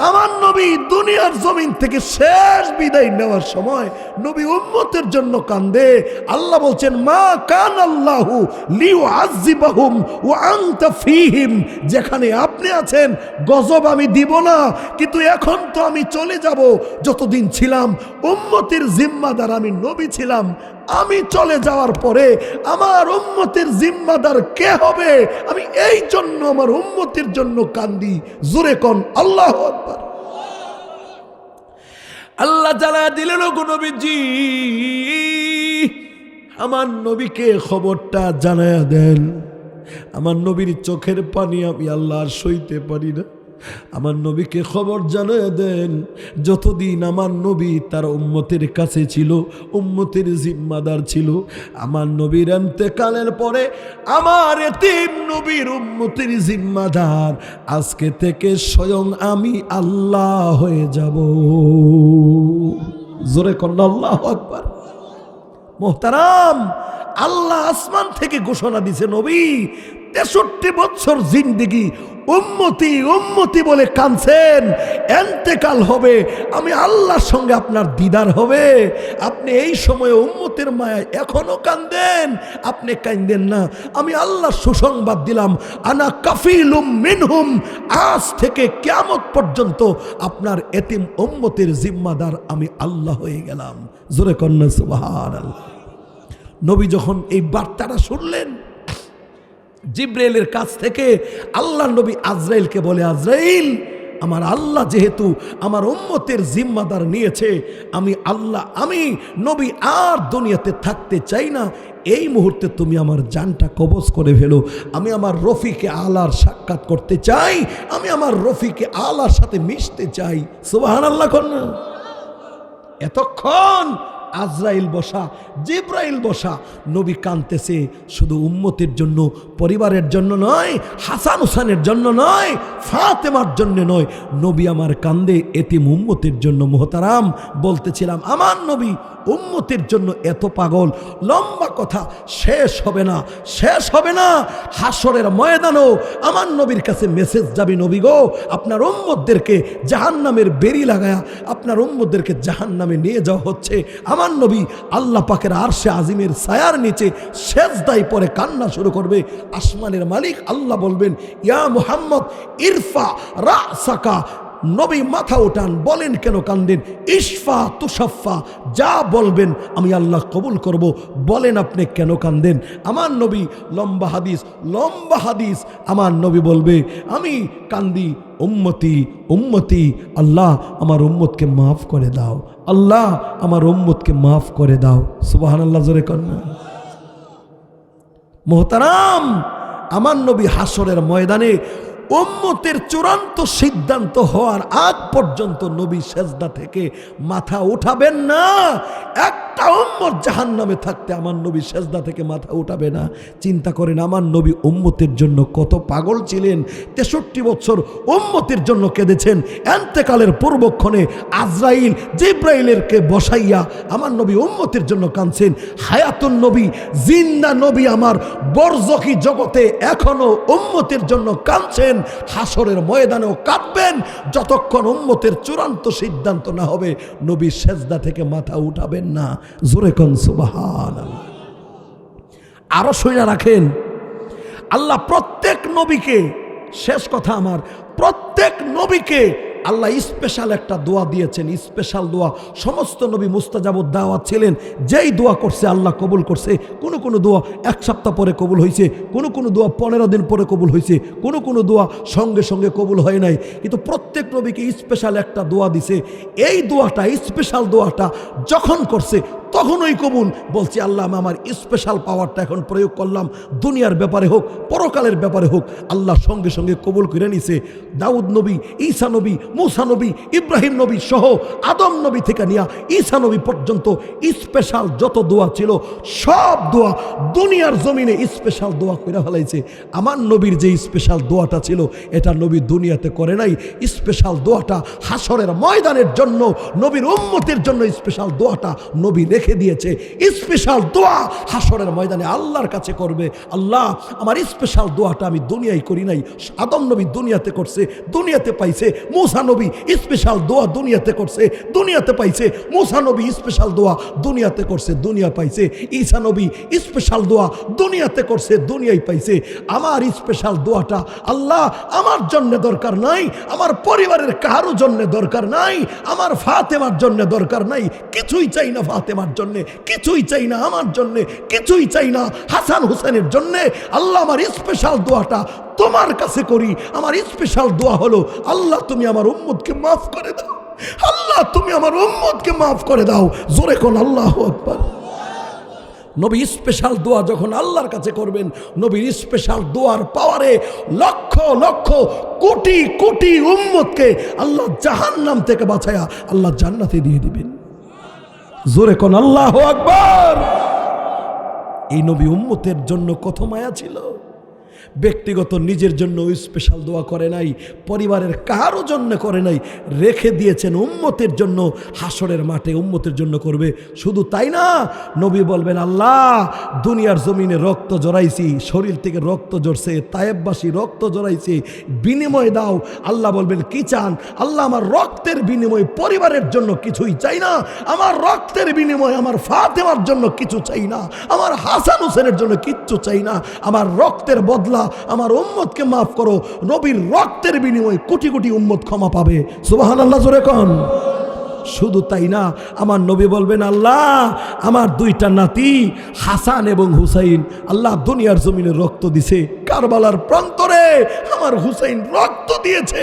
আমার নবী দুনিয়ার জমিন থেকে শেষ বিদায় নেওয়ার সময় নবী উম্মতের জন্য কান্দে। আল্লাহ বলছেন, মা কানাল্লাহু লিয়ুআযিবাহুম ওয়া আনতা ফীহিম, যেখানে আপনি আছেন গজব আমি দিব না, কিন্তু এখন তো আমি চলে যাব। যতদিন ছিলাম উম্মতের জিম্মাদার আমি নবী ছিলাম, আমি চলে যাওয়ার পরে আমার উম্মতের জিম্মাদার কে হবে? আমি এই জন্য আমার উম্মতের জন্য কান্দি। জোরে কোন আল্লাহু আকবার। আল্লাহ জানা দিলেন গো নবীজি, আমার নবীকে খবরটা জানায়া দেন। আমার নবীর চোখের পানি আমি আল্লাহ আর সইতে পারি না। আমার নবীকে খবর জানায়া দেন, যতদিন আমার নবী তার উম্মতের কাছে ছিল, উম্মতের জিম্মাদার ছিল, আমার নবীর ইন্তেকালের পরে আমার এতিম নবীর উম্মতের জিম্মাদার আজকে থেকে স্বয়ং আমি আল্লাহ হয়ে যাব। জোরে কন্যা আল্লাহু আকবার। মোহতারাম, আল্লাহ আসমান থেকে ঘোষণা দিছে, নবী 63 বছর জিন্দেগি উম্মতি উম্মতি বলে কাঁদছেন, ইন্তেকাল হবে, আমি আল্লাহর সঙ্গে আপনার দিদার হবে। আপনি এই সময়ে উম্মতের মায়ায় এখনো কাঁদেন, আপনি কাঁদেন না। আমি আল্লাহ সুসংবাদ দিলাম, আনা কাফিলুম মিনহুম, আজ থেকে কিয়ামত পর্যন্ত আপনার এতিম উম্মতের জিম্মাদার আমি আল্লাহ হয়ে গেলাম। জোরে কন্যা সুবহানাল্লাহ। নবী যখন এই বার্তাটা শুনলেন, জিব্রাইলের কাছ থেকে আল্লাহ নবী আজরাইলকে বলে, আজরাইল, আমার আল্লাহ যেহেতু আমার উম্মতের জিম্মাদার নিয়েছে, আমি আল্লাহ, আমি নবী আর দুনিয়াতে থাকতে চাই না, এই মুহূর্তে তুমি আমার জানটা কবজ করে ফেলো। আমি আমার রফিকে আলার সাক্ষাৎ করতে চাই, আমি আমার রফিকে আলার সাথে মিশতে চাই। সুবহানাল্লাহ কন্যা। এতক্ষণ আজরাইল বসা, জিব্রাইল বসা, নবী কাঁদতেছে শুধু উম্মতের জন্য, পরিবারের জন্য নয়, হাসান হুসানের জন্য নয়, ফাতেমার জন্য নয়, নবী আমার কান্দে এতিম উম্মতের জন্য। মোহতারাম, বলতেছিলাম আমার নবী উম্মতের জন্য এত পাগল, লম্বা কথা শেষ হবে না, শেষ হবে না। হাসরের ময়দানও আমার নবীর কাছে মেসেজ যাবে, নবী গো, আপনার উম্মতদেরকে জাহান্নামের বেরি লাগায়া আপনার উম্মতদেরকে জাহান্নামে নিয়ে যাওয়া হচ্ছে। আমার নবী আল্লাহ পাকের আরশে আজিমের ছায়ার নিচে সেজদায় পরে কান্না শুরু করবে। আসমানের মালিক আল্লাহ বলবেন, ইয়া মুহাম্মদ ইরফা রাসাকা, নবী মাথা উঠান। বলেন কেন কান্দেন? ইশফা তুশাফা, যা বলবেন আমি আল্লাহ কবুল করব। বলেন আপনি কেন কান্দেন? আমার নবী লম্বা হাদিস, লম্বা হাদিস, আমার নবী বলবে, আমি কান্দি উম্মতি উম্মতি, আল্লাহ আমার উম্মতকে মাফ করে দাও, আল্লাহ আমার উম্মতকে মাফ করে দাও। সুবহানাল্লাহ, জোরে কন্যা। মোহতারাম, আমার নবী হাসরের ময়দানে উম্মতের চূড়ান্ত সিদ্ধান্ত হওয়ার আগ পর্যন্ত নবী সেজদা থেকে মাথা উঠাবেন না। একটা উম্মত জাহান্নামে থাকতে আমার নবী সেজদা থেকে মাথা উঠাবে না। চিন্তা করেন আমার নবী উম্মতের জন্য কত পাগল ছিলেন। 63 বছর উম্মতের জন্য কেঁদেছেন। ইন্তেকালের পূর্বক্ষণে আজরাইল জিব্রাইলেরকে বসাইয়া আমার নবী উম্মতের জন্য কাঁদছেন। হায়াতুন নবী, জিন্দা নবী আমার বরজখী জগতে এখনো উম্মতের জন্য কাঁদছেন। হাসরের ময়দানেও কাঁদবেন যতক্ষণ উম্মতের চূড়ান্ত সিদ্ধান্ত না হবে। নবী সেজদা থেকে মাথা উঠাবেন না। জোরে কোন সুবহানাল্লাহ। আরো শুনে রাখেন, আল্লাহ প্রত্যেক নবীকে, শেষ কথা আমার, প্রত্যেক নবীকে আল্লাহ স্পেশাল একটা দোয়া দিয়েছেন, স্পেশাল দোয়া। সমস্ত নবী মুস্তাজাবুদ দাওয়াত ছিলেন, যেই দোয়া করছে আল্লাহ কবুল করছে। কোনো কোনো দোয়া 1 সপ্তাহ পরে কবুল হয়েছে, কোনো কোনো দোয়া 15 দিন পরে কবুল হয়েছে, কোনো কোনো দোয়া সঙ্গে সঙ্গে কবুল হয় নাই। কিন্তু প্রত্যেক নবীকে স্পেশাল একটা দোয়া দিছে। এই দোয়াটা, স্পেশাল দোয়াটা যখন করছে তখনই কবুল। বলছি আল্লাহ, আমি আমার স্পেশাল পাওয়ারটা এখন প্রয়োগ করলাম, দুনিয়ার ব্যাপারে হোক, পরকালের ব্যাপারে হোক, আল্লাহ সঙ্গে সঙ্গে কবুল করে নিছে। দাউদ নবী, ঈসা নবী, মুসা নবী, ইব্রাহিম নবী সহ আদম নবী থেকে নিয়ে ঈসা নবী পর্যন্ত স্পেশাল যত দোয়া ছিল সব দোয়া দুনিয়ার জমিনে স্পেশাল দোয়া করে ফেলাইছে। আমার নবীর যে স্পেশাল দোয়াটা ছিল এটা নবী দুনিয়াতে করে নাই। স্পেশাল দোয়াটা হাসরের ময়দানের জন্য, নবীর উম্মতের জন্য স্পেশাল দোয়াটা নবী রেখে দিয়েছে। স্পেশাল দোয়া হাসরের ময়দানে আল্লাহর কাছে করবে। আল্লাহ, আমার স্পেশাল দোয়াটা আমি দুনিয়ায় করি নাই, আদম নবী দুনিয়াতে করছে, দুনিয়াতে পাইছে। মুসা নবী স্পেশাল দোয়া দুনিয়াতে করছে, দুনিয়াতে পাইছে। মুসা নবী স্পেশাল দোয়া দুনিয়াতে করছে, দুনিয়া পাইছে। ঈসা নবী স্পেশাল দোয়া দুনিয়াতে করছে, দুনিয়ায় পাইছে। আমার স্পেশাল দোয়াটা আল্লাহ আমার জন্য দরকার নাই, আমার পরিবারের কারো জন্য দরকার নাই, আমার ফাতেমার জন্য দরকার নাই। কিছুই চাই না ফাতেমার জন্য, কিছুই চাই না আমার জন্য, কিছুই চাই না হাসান হুসেনের জন্য। আল্লাহ, আমার স্পেশাল দোয়াটা তোমার কাছে করি। আমার স্পেশাল দোয়া হলো, আল্লাহ তুমি আমার উম্মতকে মাফ করে দাও, আল্লাহ তুমি আমার উম্মতকে মাফ করে দাও। জোরে কোন আল্লাহু আকবার। নবী স্পেশাল দোয়া যখন আল্লাহর কাছে করবেন, নবীর স্পেশাল দোয়ার পাওয়ারে লক্ষ লক্ষ কোটি কোটি উম্মতকে আল্লাহ জাহান্নাম থেকে বাঁচায়া আল্লাহ জান্নাতে দিয়ে দিবেন। জোরে কোন আল্লাহু আকবার। এই নবী উম্মতের জন্য কত মায়া ছিল। ব্যক্তিগত নিজের জন্য স্পেশাল দোয়া করে নাই, পরিবারের কারো জন্য করে নাই, রেখে দিয়েছেন উম্মতের জন্য। হাসরের মাঠে উম্মতের জন্য করবে। শুধু তাই না, নবী বলবেন আল্লাহ দুনিয়ার জমিনে রক্ত জড়াইছি, শরীর থেকে রক্ত ঝরছে, তায়েববাসী রক্ত জড়াইছে, বিনিময় দাও। আল্লাহ বলবেন কি চান? আল্লাহ আমার রক্তের বিনিময় পরিবারের জন্য কিছুই চাই না, আমার রক্তের বিনিময় আমার ফাতেমার জন্য কিছু চাই না, আমার হাসান হোসেনের জন্য কিচ্ছু চাই না, আমার রক্তের বদলা আমার উম্মতকে মাফ করো। নবীর রক্তের বিনিময়ে কোটি কোটি উম্মত ক্ষমা পাবে। সুবহানাল্লাহ জোরে কোন। শুধু তাই না, আমার নবী বলবেন আল্লাহ আমার দুইটা নাতি হাসান এবং হুসাইন, আল্লাহ দুনিয়ার জমিনে রক্ত দিছে, কারবালার প্রান্তরে আমার হুসাইন রক্ত দিয়েছে,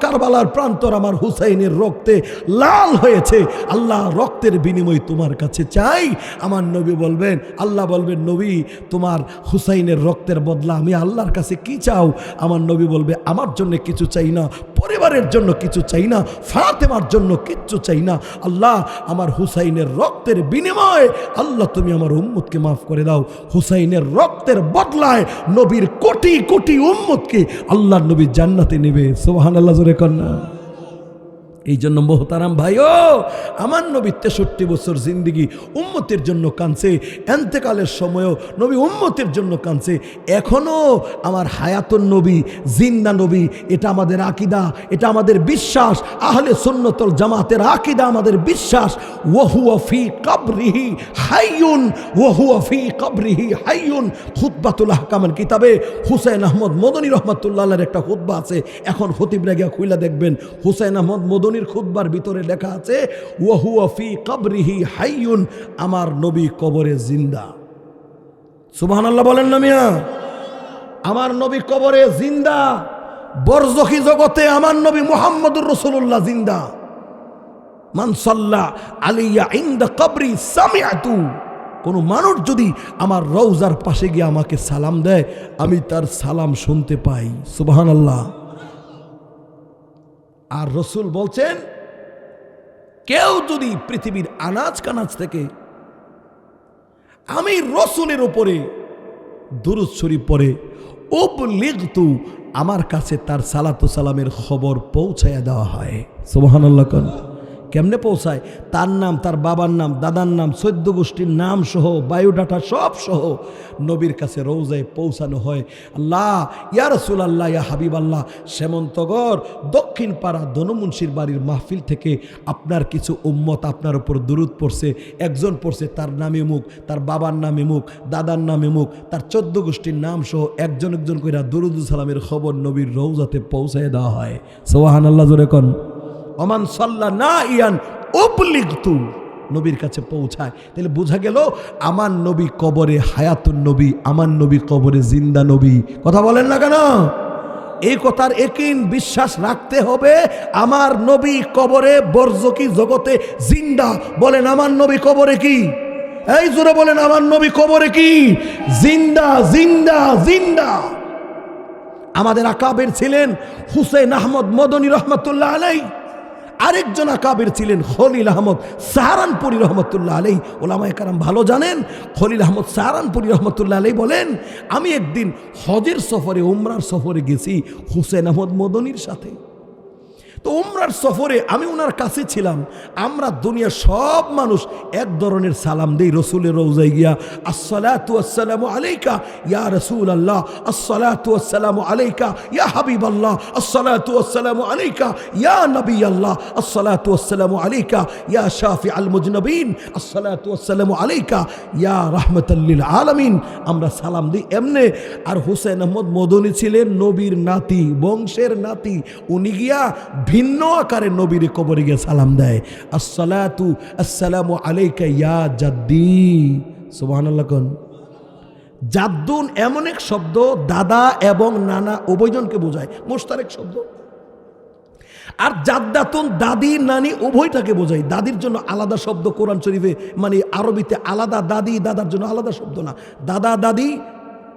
কারবালার প্রান্তর আমার হুসাইনের রক্তে লাল হয়েছে, আল্লাহ রক্তের বিনিময় তোমার কাছে চাই। আমার নবী বলবেন, আল্লাহ বলবেন নবী তোমার হুসাইনের রক্তের বদলা আমি আল্লাহর কাছে কি চাও? আমার নবী বলবে আমার জন্য কিছু চাই না, পরিবারের জন্য কিছু চাই না, ফাতেমার জন্য কিচ্ছু চাই না, আল্লাহ আমার হুসাইনের রক্তের বিনিময়ে আল্লাহ তুমি আমার উম্মতকে মাফ করে দাও। হুসাইনের রক্তের বদলায় নবীর কোটি কোটি উম্মতকে আল্লাহ নবী জান্নাতে নেবে। সুবহানাল্লাহ জোরে কন্যা। এই জন্য মোহতারাম ভাইও, আমার নবী 63 বছর জিন্দিগি উম্মতের জন্য কাঁদছে, এন্তেকালের সময়ও নবী উম্মতের জন্য কাঁদছে। এখনো আমার হায়াতুন নবী, জিন্দা নবী, এটা আমাদের আকীদা, এটা আমাদের বিশ্বাস। আহলে সুন্নাতুল জামাতের আকীদা, আমাদের বিশ্বাস। ওয়াহুয়া ফি কবরিহি হাইয়ুন, ওয়াহুয়া ফি কবরিহি হাইয়ুন। খুতবাতুল আহকামের কিতাবে হুসাইন আহমদ মদনী রহমাতুল্লাহ আলাইহির একটা খুতবা আছে, এখন খতিবরা গিয়া খুইলা দেখবেন। হুসাইন আহমদ মদনী খুতবার ভিতরে লেখা আছে ওয়াহুয়া ফি কবরিহি হাইয়ুন, আমার নবী কবরে জিন্দা। সুবহানাল্লাহ বলেন না মিয়া? আমার নবী কবরে জিন্দা। বরজখী জগতে আমার নবী মুহাম্মদুর রাসূলুল্লাহ জিন্দা। মান সাল্লা আলাইয়া ইনদা কবরি সামিআতু। কোন মানুষ যদি আমার রওজার পাশে গিয়ে আমাকে সালাম দেয়, আমি তার সালাম শুনতে পাই। সুবহানাল্লাহ। আর রসুল বলছেন কেউ যদি পৃথিবীর আনাজ কানাজ থেকে আমি রসুলের উপরে দুরূদ শরীফ পড়ে উবলিগতু, আমার কাছে তার সালাতু সালামের খবর পৌঁছায়া দেওয়া হয়। সুবহানাল্লাহ। কেমনে পৌঁছায়? তার নাম, তার বাবার নাম, দাদার নাম, 14 গোষ্ঠীর নাম সহ, বায়োডাটা সব সহ নবীর কাছে রওজায় পৌঁছানো হয়। আল্লাহ ইয়া রাসূলুল্লাহ, ইয়া হাবিবাল্লাহ, সেমন্তগর দক্ষিণ পাড়া ধনমুন্সির বাড়ির মাহফিল থেকে আপনার কিছু উম্মত আপনার উপর দুরূদ পড়ছে। একজন পড়ছে তার নামে মুখ, তার বাবার নামে মুখ, দাদার নামে মুখ, তার 14 গোষ্ঠীর নাম সহ একজন একজন করে দুরূদ সালামের খবর নবীর রওজাতে পৌঁছায় দেওয়া হয়। সুবহানাল্লাহ জোরে কোন। ওমান সাল্লা না ইয়ান উবলিগতু, নবীর কাছে পৌঁছায়। তাহলে বোঝা গেল আমার নবী কবরে হায়াতুন নবী, আমার নবী কবরে জিন্দা নবী। কথা বলেন না কেন? এই কথার একিন বিশ্বাস রাখতে হবে। আমার নবী কবরে বরজখী জগতে জিন্দা। বলেন আমার নবী কবরে কি? এই জোরে বলেন আমার নবী কবরে কি? জিন্দা, জিন্দা, জিন্দা। আমাদের আকাবের ছিলেন হুসাইন আহমদ মদনী রহমাতুল্লাহ আলাইহি। আরেকজন আকাবের ছিলেন খলিল আহমদ সাহারানপুরী রহমতুল্লাহ আলাইহি। ওলামায়ে কেরাম ভালো জানেন। খলিল আহমদ সাহারানপুরী রহমতুল্লাহ আলাইহি বলেন, আমি একদিন হজের সফরে, উমরার সফরে গেছি হুসাইন আহমদ মদনীর সাথে। তো উমরার সফরে আমি ওনার কাছে ছিলাম। আমরা দুনিয়ার সব মানুষ এক ধরনের সালাম দেই রসুলের রওজায় গিয়া, আসসালাতু ওয়াসসালামু আলাইকা ইয়া রাসূলুল্লাহ, আসসালাতু ওয়াসসালামু আলাইকা ইয়া হাবিবাল্লাহ, আসসালাতু ওয়াসসালামু আলাইকা ইয়া নবিয়াল্লাহ, আসসালাতু ওয়াসসালামু আলাইকা ইয়া শাফিআল মুজনবিন, আসসালাতু ওয়াসসালামু আলাইকা ইয়া রাহমাতাল লিল আলামিন। আমরা সালাম দিই এমনে। আর হুসাইন আহমদ মদনী ছিলেন নবীর নাতি, বংশের নাতি। উনি গিয়া ভিন্ন আকারে নবীর কবরে গিয়ে সালাম দেয়, আসসালাতু আসসালামু আলাইকা ইয়া জাদ্দি। সুবহানাল্লাহ কোন। জাদ্দুন এমন এক শব্দ দাদা এবং নানা উভয়জনকে বোঝায়, মুশতারেক শব্দ। আর জাদ্দাতুন দাদি নানি উভয়টাকে বোঝায়। দাদির জন্য আলাদা শব্দ কোরআন শরীফে, মানে আরবিতে আলাদা, দাদি দাদার জন্য আলাদা শব্দ না। দাদা দাদি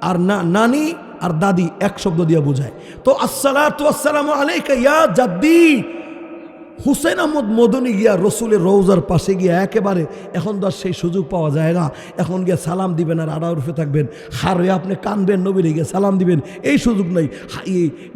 আর নানি আর দাদি এক শব্দ দিয়ে বোঝায়। তো আসসালাতু ওয়াসসালামু আলাইকা ইয়া জাদ্দি। হুসেন আহমদ মদনী গিয়া রসুলের রওজার পাশে গিয়া একেবারে, এখন তো আর সেই সুযোগ পাওয়া যায় না, এখন গিয়া সালাম দিবেন আর আড়া উরফে থাকবেন, হার হয়ে আপনি কানবেন, নবীরে গিয়ে সালাম দিবেন, এই সুযোগ নাই।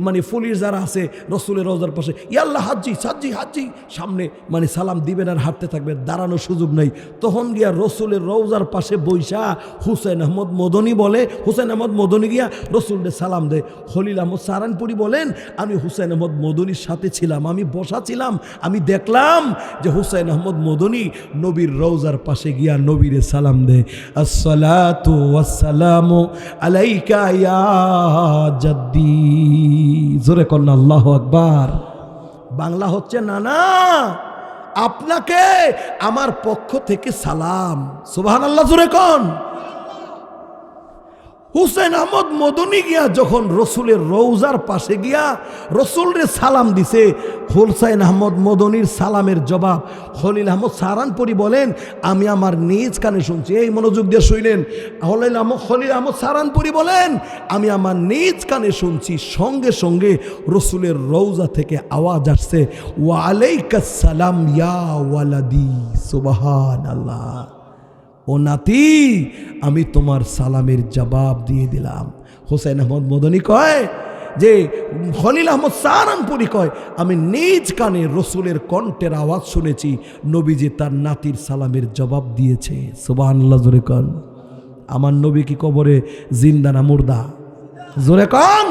মানে ফলির যারা আছে রসুলের রওজার পাশে, ইয়াল্লাহ হাজ্জি সাজ্জি হাজ্জি, সামনে মানে সালাম দিবেন আর হাঁটতে থাকবেন, দাঁড়ানোর সুযোগ নাই। তখন গিয়া রসুলের রওজার পাশে বৈশা হুসেন আহমদ মদনী বলে, হুসেন আহমদ মদনী গিয়া রসুলকে সালাম দেয়। খলিল আহমদ সাহারানপুরি বলেন, আমি হুসেন আহমদ মদনীর সাথে ছিলাম, আমি বসা ছিলাম, আমি দেখলাম যে হুসেন আহমদ মদনী নবীর রওজার পাশে গিয়া নবীরে সালাম দেয়, আসসালাতু ওয়াসসালামু আলাইকা ইয়া জাদ্দি। জোরে কন্না আল্লাহু আকবার। বাংলা হচ্ছে, না না, আপনাকে আমার পক্ষ থেকে সালাম। সুবহানাল্লাহ, জোরে কন। হুসেন আহমদ মদনী গিয়া যখন রসুলের রওজার পাশে গিয়া রসুলরে সালাম দিছে, হুসেন আহমদ মদনীর সালামের জবাব খলিল আহমদ সাহারানপুরি বলেন, আমি আমার নিজ কানে শুনছি। এই মনোযোগ দিয়ে শুনলেন, খলিল আহমদ সাহারানপুরি বলেন, আমি আমার নিজ কানে শুনছি, সঙ্গে সঙ্গে রসুলের রওজা থেকে আওয়াজ আসছে, ওয়া আলাইকাস সালাম ইয়া ওয়ালাদি। সুবহানাল্লাহ। ও নাতি, আমি তোমার সালামের জবাব দিয়ে দিলাম। হুসেন আহমদ মদনী কয় যে, খলিল আহমদ সাহারানপুরি কয়, আমি নিজ কানে রসুলের কণ্ঠের আওয়াজ শুনেছি, নবীজি তার নাতির সালামের জবাব দিয়েছে। সুবহানাল্লাহ, জোরে কন। আমার নবী কি কবরে জিন্দা না মুর্দা? জোরে কন।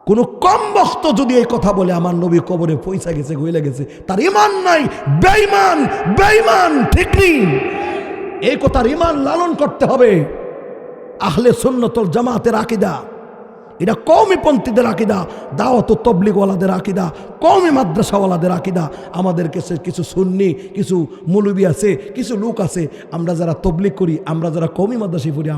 কোন কম বক্ত যদি এই কথা বলে আমার নবী কবরে পয়সা গেছে, গইলে গেছে, তার ঈমান নাই, বেঈমান, বেঈমান, ঠিক নেই। এই কথার ঈমান লালন করতে হবে। আহলে সুন্নাত ওয়াল জামাতের আকীদা, এটা কওমিপন্থীদের আকীদা, দাওয়াত ও তাবলীগওয়ালাদের আকীদা, কওমি মাদ্রাসাওয়ালাদের আকীদা। আমাদের কাছে কিছু সুন্নি, কিছু মৌলবী আছে, কিছু লোক আছে, আমরা যারা তাবলীগ করি, আমরা যারা কওমি মাদ্রাসায় পড়ি,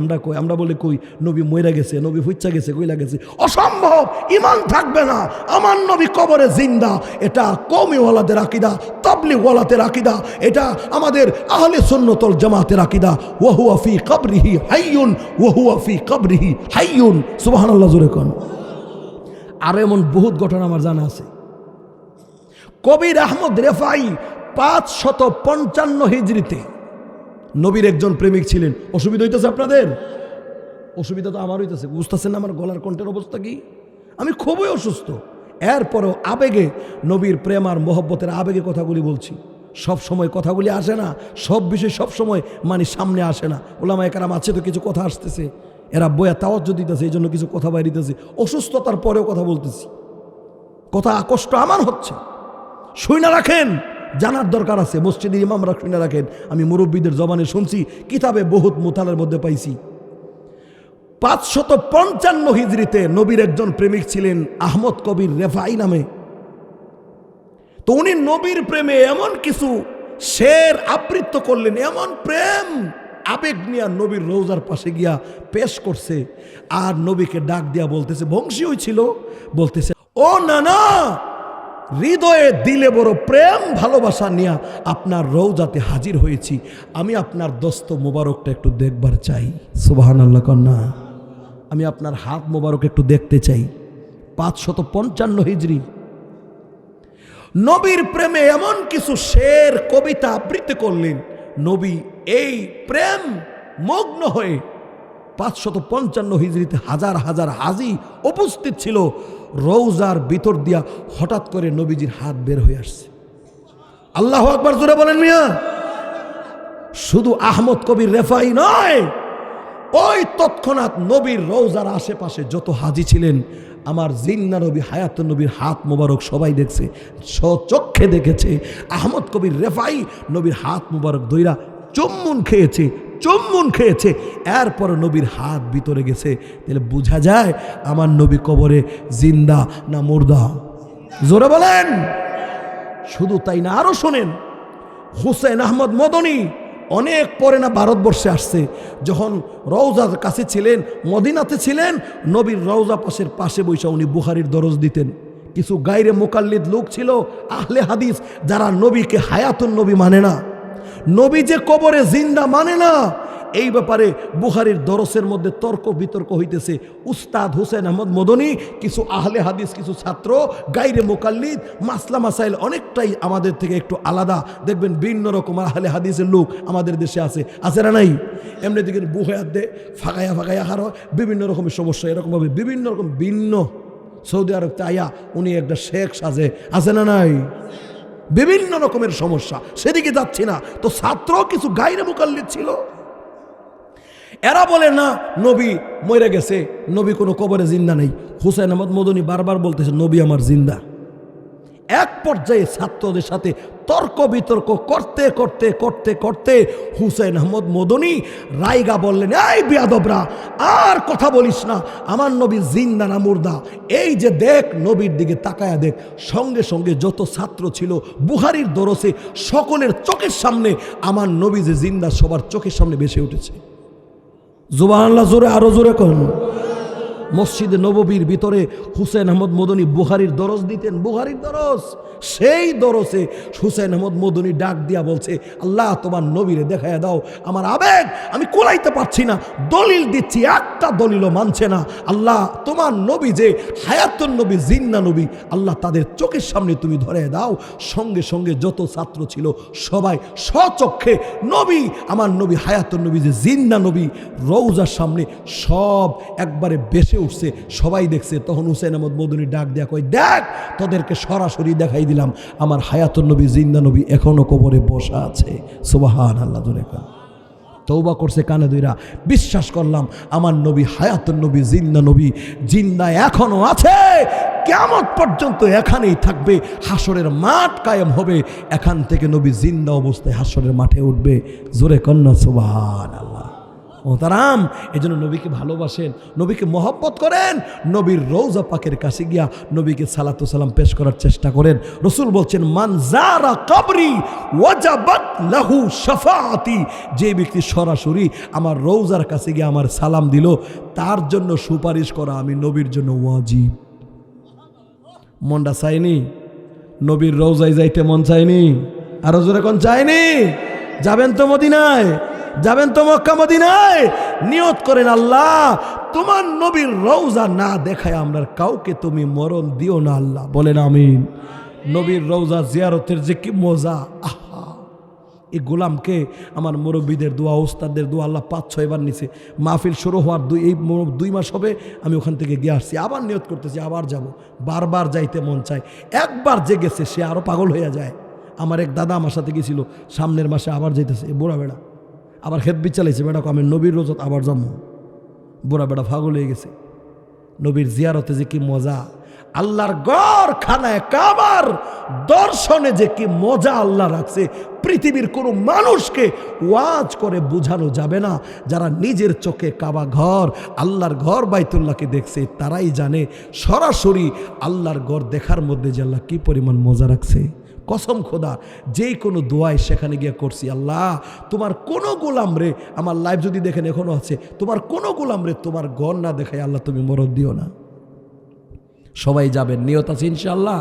আমরা বলে কই নবী মইরা গেছে, নবী হুইচ্চা গেছে, কইলা গেছে। অসম্ভব, ঈমান থাকবে না। আমার নবী কবরে জিন্দা, এটা কওমিওয়ালাদের আকীদা, তাবলীগওয়ালাদের আকীদা, এটা আমাদের আহলে সুন্নাত ওয়াল জামাতের আকীদা। ওয়া হুয়া ফি কবরিহি হাইয়ুন, ওয়া হুয়া ফি কবরিহি হাইয়ুন। সুবহানাল্লাহ, জোরে কোন। আর এমন বহুত ঘটনা আমার জানা আছে। কবির আহমদ রেফাই 555 হিজরিতে নবীর একজন প্রেমিক ছিলেন। অসুবিধা হইতেছে আপনাদের? অসুবিধা তো আমার হইতেছে, বুঝতেছেন না আমার গলার কণ্ঠের অবস্থা কি? আমি খুবই অসুস্থ, এরপরেও আবেগে, নবীর প্রেম আর মহব্বতের আবেগে কথাগুলি বলছি। সব সময় কথাগুলি আসে না, সব বিষয় সব সময় মানে সামনে আসে না। ওলামায়ে কেরাম আছে তো কিছু কথা আসতেছে, এরা বয়া তাওয়াজ্জুহ দিতেছে, এই জন্য কিছু কথা বাইরিতেছে। অসুস্থতার পরেও কথা বলতেছি, কথা কষ্ট আমার হচ্ছে। শুনে রাখেন, জানার দরকার আছে। মসজিদের ইমামরা শুনে রাখেন, আমি মুরব্বীদের জবানে শুনছি, কিতাবে বহুত মুতালার মধ্যে পাইছি। 555 হিজরিতে নবীর একজন প্রেমিক ছিলেন আহমদ কবির রেফাই নামে। তো উনি নবীর প্রেমে এমন কিছু শের আবৃত্ত করলেন, এমন প্রেম আবেগ নিয়ে নবীর রওজার পাশে গিয়া পেশ করছে, আর নবীকে ডাক দিয়া বলতেছে, বংশী হয়েছিল, বলতেছে, ও নানা, হৃদয়ে দিলে বড় প্রেম ভালোবাসা নিয়ে আপনার রওজাতে হাজির হয়েছি, আমি আপনার দস্ত মোবারকটা একটু দেখবার চাই। সুবহানাল্লাহ কন্যা, আমি আপনার হাত মোবারক একটু দেখতে চাই। 555 হিজরি। নবীর প্রেমে এমন কিছু শের কবিতা আবৃত্তি করলেন, নবী এই প্রেম মগ্ন হয়ে 555 হিজরিতে হাজার হাজার হাজি উপস্থিত ছিল। রওজার ভিতর দিয়া হঠাৎ করে নবীজির হাত বের হয়ে আসছে। আল্লাহু আকবার, জোরে বলেন মিয়া। শুধু আহমদ কবির রেফাই নয়, ওই তৎক্ষণাৎ নবীর রওজার আশেপাশে যত হাজি ছিলেন, আমার জিন্না নবী, হায়াত নবীর হাত মোবারক সবাই দেখছে, স্বচক্ষে দেখেছে। আহমদ কবির রেফাই নবীর হাত মোবারক দইরা চুম্বন খেয়েছে, চুম্বন খেয়েছে। এরপর নবীর হাত ভিতরে গেছে। তাহলে বোঝা যায় আমার নবী কবরে জিন্দা না মুর্দা? জোরে বলেন। শুধু তাই না, আরো শোনেন, হুসেন আহমদ মদনী অনেক পরে না ভারতবর্ষে আসছে। যখন রওজার কাছে ছিলেন, মদিনাতে ছিলেন, নবীর রওজা পাশের পাশে বৈশা উনি বুখারীর দরজ দিতেন। কিছু গায়রে মুকাল্লিদ লোক ছিল আহলে হাদিস, যারা নবীকে হায়াতুন নবী মানে না, নবী যে কবরে জিন্দা মানে না। এই ব্যাপারে বুখারীর দরসের মধ্যে তর্ক বিতর্ক হইতেছে। উস্তাদ হুসেন আহমদ মদনী, কিছু আহলে হাদিস, কিছু ছাত্র গায়রে মুকাল্লিদ, মাসলা মাসাইল অনেকটাই আমাদের থেকে একটু আলাদা। দেখবেন ভিন্ন রকম আহলে হাদিসের লোক আমাদের দেশে আছে না নাই? এমনি দেখেন বুহায়াত দে ফাঁকাইয়া হারো, বিভিন্ন রকমের সমস্যা এরকমভাবে বিভিন্ন রকম ভিন্ন। সৌদি আরব আয়া উনি একটা শেখ সাজে, আছে না নাই? বিভিন্ন রকমের সমস্যা, সেদিকে যাচ্ছি না। তো ছাত্র কিছু গায়রে মুকাল্লিদ ছিল, এরা বলে না নবী মরে গেছে, নবী কোনো কবরে জিন্দা নেই। হুসেন আহমদ মদনী বারবার বলতেছে নবী আমার জিন্দা। এক পর্যায়ে ছাত্রদের সাথে তর্ক বিতর্ক করতে করতে করতে করতে হুসেন আহমদ মদনী রাইগা বললেন, এই বিয়াদবরা আর কথা বলিস না, আমার নবী জিন্দা না মুর্দা, এই যে দেখ, নবীর দিকে তাকায়া দেখ। সঙ্গে সঙ্গে যত ছাত্র ছিল বুখারীর দরসে সকলের চোখের সামনে আমার নবী যে জিন্দা সবার চোখের সামনে ভেসে উঠেছে। সুবহানাল্লাহ, জোরে আরো জোরে কোন। মসজিদে নববীর ভিতরে হুসেন আহমদ মদনী বুখারীর দরস দিতেন, বুখারীর দরস। সেই দরসে হুসেন আহমদ মদনী ডাক দিয়া বলছে, আল্লাহ তোমার নবীরে দেখায় দাও, আমার আবেগ আমি কোলাইতে পারছি না, দলিল দিচ্ছি একটা দলিলও মানছে না। আল্লাহ তোমার নবী যে হায়াতুন নবী, জিন্দা নবী, আল্লাহ তাদের চোখের সামনে তুমি ধরে দাও। সঙ্গে সঙ্গে যত ছাত্র ছিল সবাই স্বচক্ষে নবী, আমার নবী হায়াতুন নবী যে জিন্দা নবী, রওজার সামনে সব একবারে বেশে উঠছে, সবাই দেখছে। তখন হুসেন আহমদ মদনী ডাক দেয়া কয়, দেখ তোদেরকে সরাসরি দেখাই দিলাম, আমার হায়াতুন নবী জিন্দা নবী এখনো কবরে বসা আছে। সুবহানাল্লাহ, জোরে কোন। তওবা করছে কানে ধইরা, বিশ্বাস করলাম আমার নবী হায়াতুন নবী জিন্দা নবী, জিন্দা এখনো আছে, কিয়ামত পর্যন্ত এখানেই থাকবে। হাসরের মাঠ কায়েম হবে, এখান থেকে নবী জিন্দা অবস্থায় হাসরের মাঠে উঠবে। জোরে কন্না সুবহানাল্লাহ। মোহতারাম, এই জন্য নবীকে ভালোবাসেন, নবীকে মহব্বত করেন, নবীর রওজা পাকের কাছে গিয়া নবীকে সালাতু সালাম পেশ করার চেষ্টা করেন। রসুল বলছেন, মান যারা কবরি ওয়াজাবাত লাহু শাফাআতি, যে ব্যক্তি সরাসরি আমার রওজার কাছে গিয়ে আমার সালাম দিল, তার জন্য সুপারিশ করা আমি নবীর জন্য ওয়াজিব। মনটা চাইনি নবীর রওজায় যাইতে? মন চাইনি? আরো জোরে কোন চাইনি? যাবেন তো মদিনায়, যাবেন তো মক্কা মদিনায়? নিয়ত করেন, আল্লাহ তোমার নবীর রওজা না দেখায় আমরা কাউকে তুমি মরণ দিও না আল্লাহ। বলেন আমিন। নবীর রওজা জিয়ারতের যে কি মজা! আহা, এই গোলামকে আমার মুরব্বীদের দোয়া, ওস্তাদদের দোয়া, আল্লাহ 5-6 বার নিছে। মাহফিল শুরু হওয়ার 2 মাস হবে আমি ওখান থেকে গিয়ে আসছি, আবার নিয়ত করতেছি আবার যাব। বারবার যাইতে মন চায়, একবার যে গেছে সে আরো পাগল হয়ে যায়। আমার এক দাদা আমার সাথে গেছিল, সামনের মাসে আবার যাইতেছে। বুড়া বেড়া আবার খেদবি চালাইছে, বেড়া আমি নবীর রোজত আবার জন্ম। বুড়া বেড়া পাগল হয়ে গেছে। নবীর জিয়ারতে যে কি মজা, আল্লাহর গড় খানায় কাবার দর্শনে যে কি মজা আল্লাহ রাখছে, পৃথিবীর কোনো মানুষকে ওয়াজ করে বোঝানো যাবে না। যারা নিজের চোখে কাবা ঘর, আল্লাহর ঘর বাইতুল্লাহকে দেখছে, তারাই জানে সরাসরি আল্লাহর ঘর দেখার মধ্যে যে আল্লাহ কি পরিমাণ মজা রাখছে। কসম খোদা, যেই কোনো দোয়ায় সেখানে গিয়ে করছি, আল্লাহ তোমার কোনো গোলাম রে, আমার লাইফ যদি দেখেন এখনো আছে, তোমার কোনো গোলাম রে তোমার ঘর না দেখায় আল্লাহ তুমি মরদ দিও না। সবাই যাবেন, নিয়ত আছে ইনশাআল্লাহ।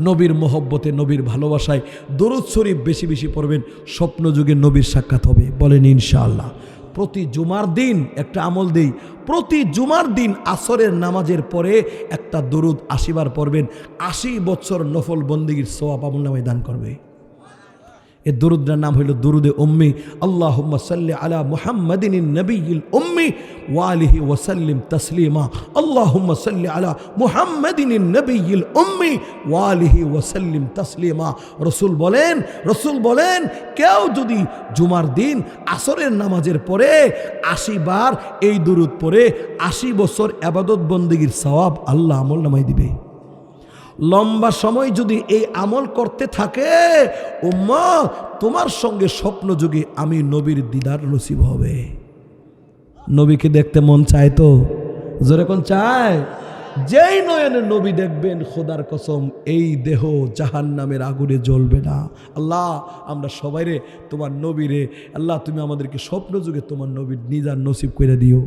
নবীর মহব্বতে, নবীর ভালোবাসায় দরুদ শরীফ বেশি বেশি পড়বেন, স্বপ্ন যুগে নবীর সাক্ষাৎ হবে। বলেন ইনশাআল্লাহ। প্রতি জুমার দিন একটা আমল দেই, প্রতি জুমার দিন আসরের নামাজের পরে একটা দরুদ 80 বার পড়বেন, 80 বছর নফল বন্দেগীর সওয়াব আমল নামায় দান করবে। এই দরুদটার নাম হইল দরুদে উম্মি। আল্লাহুম্মা সাল্লি আলা মুহাম্মাদিনিন নবিয়্যিল উম্মি ওয়া আলিহি ওয়া সাল্লিম তাসলিমা। আল্লাহুম্মা সাল্লি আলা মুহাম্মাদিনিন নবিয়্যিল উম্মি ওয়া আলিহি ওয়া সাল্লিম তাসলিমা। রসূল বলেন কেউ যদি জুমার দিন আসরের নামাজের পরে 80 বার এই দরুদ পড়ে 80 বছর ইবাদত বন্দেগীর সওয়াব আল্লাহ আমল নামায় দিবে। লম্বা সময় যদি এই আমল করতে থাকে, উম্মাহ তোমার সঙ্গে স্বপ্ন যুগে আমি নবীর দিদার নসিব হবে। নবীকে দেখতে মন চায় তো? জোরে কোন চায়? যেই নয়নে নবী দেখবেন, খোদার কসম এই দেহ জাহান্নামের আগুনে জ্বলবে না। আল্লাহ আমরা সবাইরে তোমার নবীরে, আল্লাহ তুমি আমাদেরকে স্বপ্ন যুগে তোমার নবীর দিদার নসিব করে দিও।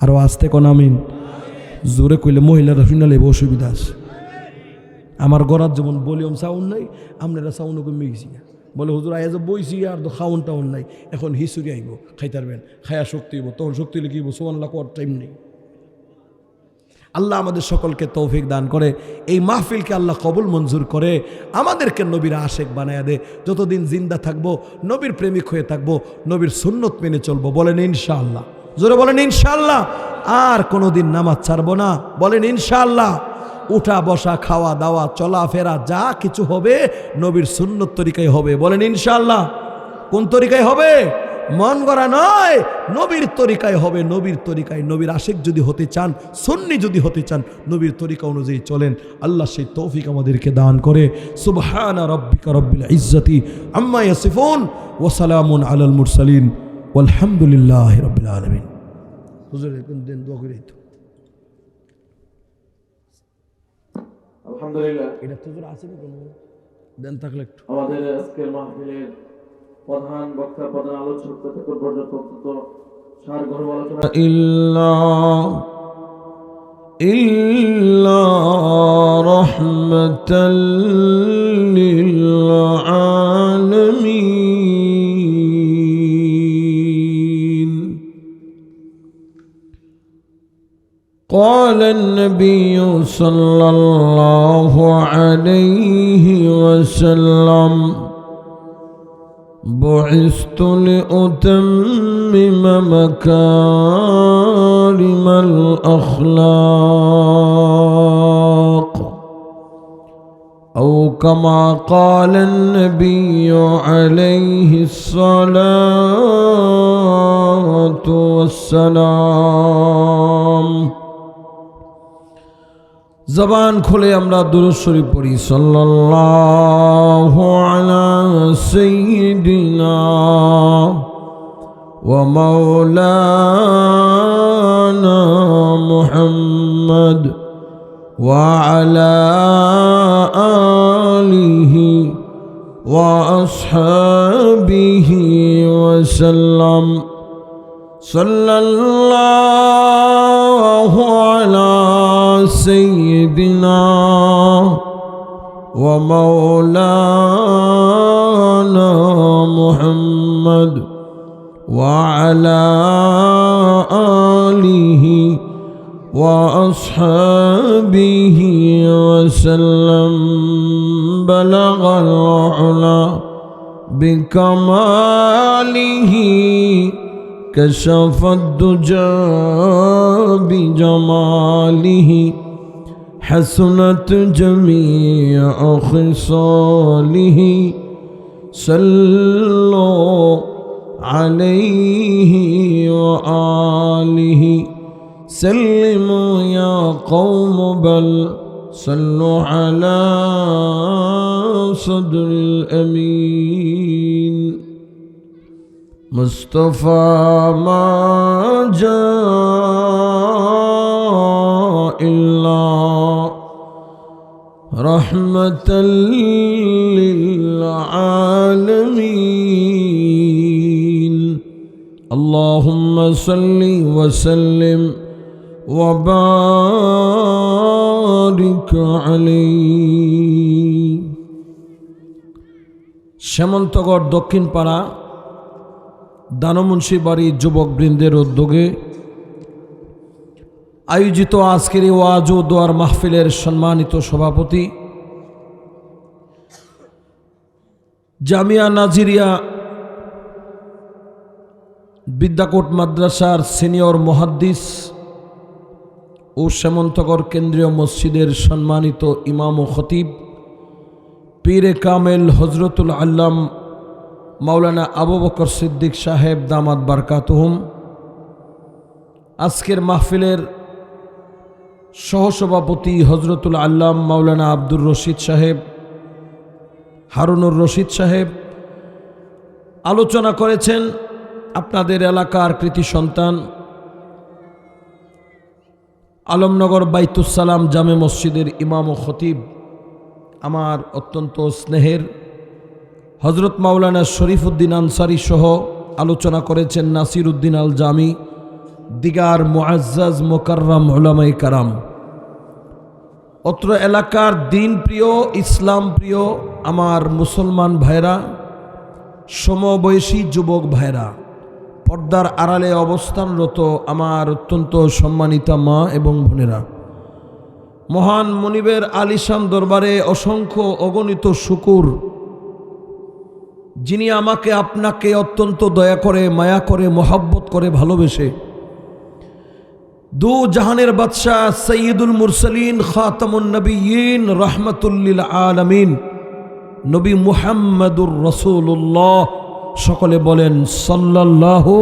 আরো আস্তে কোন আমিন। জোরে কইলে মহিলারা শুনালে অসুবিধা আছে। আমার গড়ার যেমন ভলিউম সাউন্ড নাই, আপনারা সাউন্ডও কমে গেছি। বলে হুজুর আয়াজ বইছি আর তো খাউন টাউন নাই, এখন হিসুরি আইব, খাইতারবেন, খায়া শক্তি হইব, তখন শক্তি হলে কি সুবহানাল্লাহ করার টাইম নেই। আল্লাহ আমাদের সকলকে তৌফিক দান করে, এই মাহফিলকে আল্লাহ কবুল মঞ্জুর করে, আমাদেরকে নবীর আশেক বানায়া দে। যতদিন জিন্দা থাকবো নবীর প্রেমিক হয়ে থাকবো, নবীর সুন্নত মেনে চলবো। বলেন ইনশাআল্লাহ, জোরে বলেন ইনশাআল্লাহ। আর কোনোদিন নামাজ ছাড়বো না, বলেন ইনশাআল্লাহ। উঠা বসা খাওয়া দাওয়া চলাফেরা যা কিছু হবে নবীর সুন্নত তরিকায় হবে, বলেন ইনশাআল্লাহ। কোন তরিকায় হবে? মন গড়া নয়, নবীর তরিকায় হবে, নবীর তরিকায়। নবীর আশিক যদি হতে চান, সুন্নি যদি হতে চান, নবীর তরিকা অনুযায়ী চলেন। আল্লাহ সেই তৌফিক আমাদেরকে দান করে। সুবহানা রাব্বিকা রাব্বিল ইজ্জাতি আম্মা ইয়াসিফুন ওয়া সালামুন আলাল মুরসালিন ওয়ালহামদুলিল্লাহি রাব্বিল আলামিন। হুজুর কোন দিন দোয়া করে দিত। আলহামদুলিল্লাহ, এটা তো হুজুর আছে না কোন দেন থাকলে একটু। আমাদের আজকের মাহফিলের প্রধান বক্তা, প্রধান আলোচক ততক্ষণ পর্যন্ত সারগর্ভ আলোচনা ইল্লা রাহমাতাল লিল আলামিন। قال النبي صلى الله عليه وسلم بعثت لأتمم مكارم الأخلاق أو كما قال النبي عليه الصلاة والسلام। জবান খুলে আমরা দুরূদ শরীফ পড়ি। সাল্লাল্লাহু আলা সাইয়্যিদিনা ওয়া মাওলানা মুহাম্মদ ওয়া আলা আলিহি ওয়া আসহাবিহি ওয়া সাল্লাম। সাল্লাল্লাহু আলা سيدنا ومولانا محمد وعلى آله وأصحابه وسلم بلغ العلا بكماله كشف الدجى بجماله حسنت جميع خصاله صلوا عليه وآله سلموا يا قوم بل صلوا على صدر الأمين مصطفى ما جاء إلا رحمة للعالمين اللهم صل وسلم وبارك عليه। শ্যামন্তগড় দক্ষিণ পাড়া দানমুন্সি বাড়ি যুবকবৃন্দের উদ্যোগে আয়োজিত আজকের এই ওয়াজ ও দোয়ার মাহফিলের সম্মানিত সভাপতি জামিয়া নাজিরিয়া বিদ্যাকোট মাদ্রাসার সিনিয়র মুহাদ্দিস ও শ্যামন্তগড় কেন্দ্রীয় মসজিদের সম্মানিত ইমাম ও খতিব পীরে কামেল হজরতুল আল্লাম মাওলানা আবু বকর সিদ্দিক সাহেব দামাত বারকাতুহুম, আজকের মাহফিলের সহসভাপতি হজরতুল আল্লাম মাওলানা আব্দুর রশিদ সাহেব, হারুনুর রশিদ সাহেব আলোচনা করেছেন। আপনাদের এলাকার কৃতি সন্তান আলমনগর বাইতুসালাম জামে মসজিদের ইমাম ও খতিব আমার অত্যন্ত স্নেহের হজরত মাওলানা শরীফউদ্দিন আনসারী সহ আলোচনা করেছেন নাসির উদ্দিন আল জামি, দিগার মুআজ্জাজ মুকাররম উলামায়ে কারাম। অত্র এলাকার দিন প্রিয়, ইসলাম প্রিয় আমার মুসলমান ভাইরা, সমবয়সী যুবক ভাইরা, পর্দার আড়ালে অবস্থানরত আমার অত্যন্ত সম্মানিতা মা এবং বোনেরা, মহান মনিবের আলিশান দরবারে অসংখ্য অগণিত শুকুর, যিনি আমাকে আপনাকে অত্যন্ত দয়া করে, মায়া করে, মহব্বত করে, ভালোবেসে দু জাহানের বাদশাহ সৈয়দুল মুরসালিন খাতামুন নবিয়্যিন রাহমাতুল্লিল আলামিন নবী মুহাম্মদুর রাসূলুল্লাহ, সকলে বলেন সাল্লাল্লাহু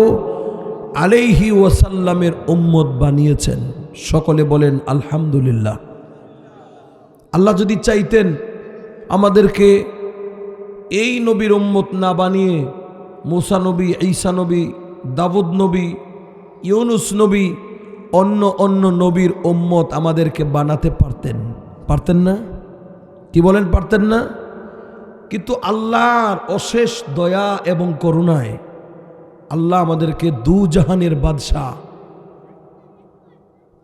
আলাইহি ওয়াসাল্লামের উম্মত বানিয়েছেন। সকলে বলেন আলহামদুলিল্লাহ। আল্লাহ যদি চাইতেন আমাদেরকে এই নবীর উম্মত না বানিয়ে মুসা নবী, ঈসা নবী, দাউদ নবী, ইউনুস নবী, অন্য অন্য নবীর উম্মত আমাদেরকে বানাতে পারতেন না? কি বলেন, পারতেন না? কিন্তু আল্লাহর অশেষ দয়া এবং করুণায় আল্লাহ আমাদেরকে দু জাহানের বাদশাহ,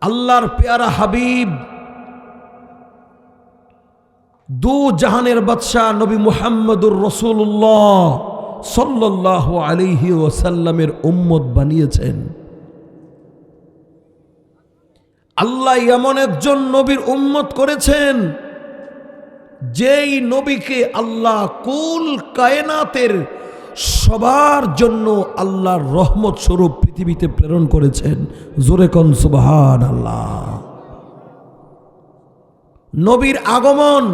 আল্লাহর পেয়ারা হাবিব, দু জাহানের বাদশাহ নবী মুহাম্মদুর রাসূলুল্লাহ সাল্লাল্লাহু আলাইহি ওয়াসাল্লামের উম্মত বানিয়েছেন। আল্লাহ এমন একজন নবীর উম্মত করেছেন যেই নবীকে আল্লাহ কুল কায়নাতের সবার জন্য আল্লাহর রহমত স্বরূপ পৃথিবীতে প্রেরণ করেছেন। জোরে কোন সুবহানাল্লাহ। নবীর আগমন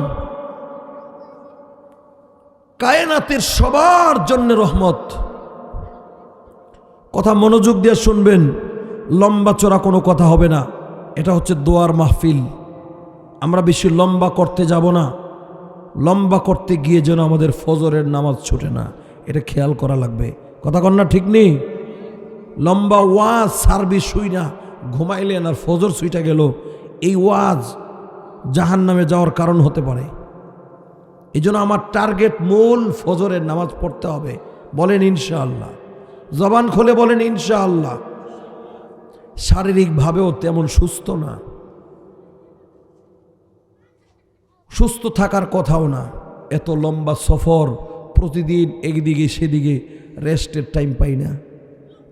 কায়নাতের সবার জন্য রহমত। কথা মনোযোগ দিয়ে শুনবেন, লম্বা চড়া কোনো কথা হবে না। এটা হচ্ছে দোয়ার মাহফিল। আমরা বেশি লম্বা করতে যাব না। লম্বা করতে গিয়ে যেন আমাদের ফজরের নামাজ ছুটে না, এটা খেয়াল করা লাগবে। কথা কন না, ঠিক নেই? লম্বা ওয়াজ সার্ভিস শুই না, ঘুমাইলেন আর ফজর ছুইটা গেল, এই ওয়াজ জাহান্নামে যাওয়ার কারণ হতে পারে। এই জন্য আমার টার্গেট মূল ফজরের নামাজ পড়তে হবে। বলেন ইনশাআল্লাহ। জবান খুলে বলেন ইনশাআল্লাহ। শারীরিকভাবেও তেমন সুস্থ না, সুস্থ থাকার কথাও না। এত লম্বা সফর, প্রতিদিন একদিকে সেদিকে, রেস্টের টাইম পাই না।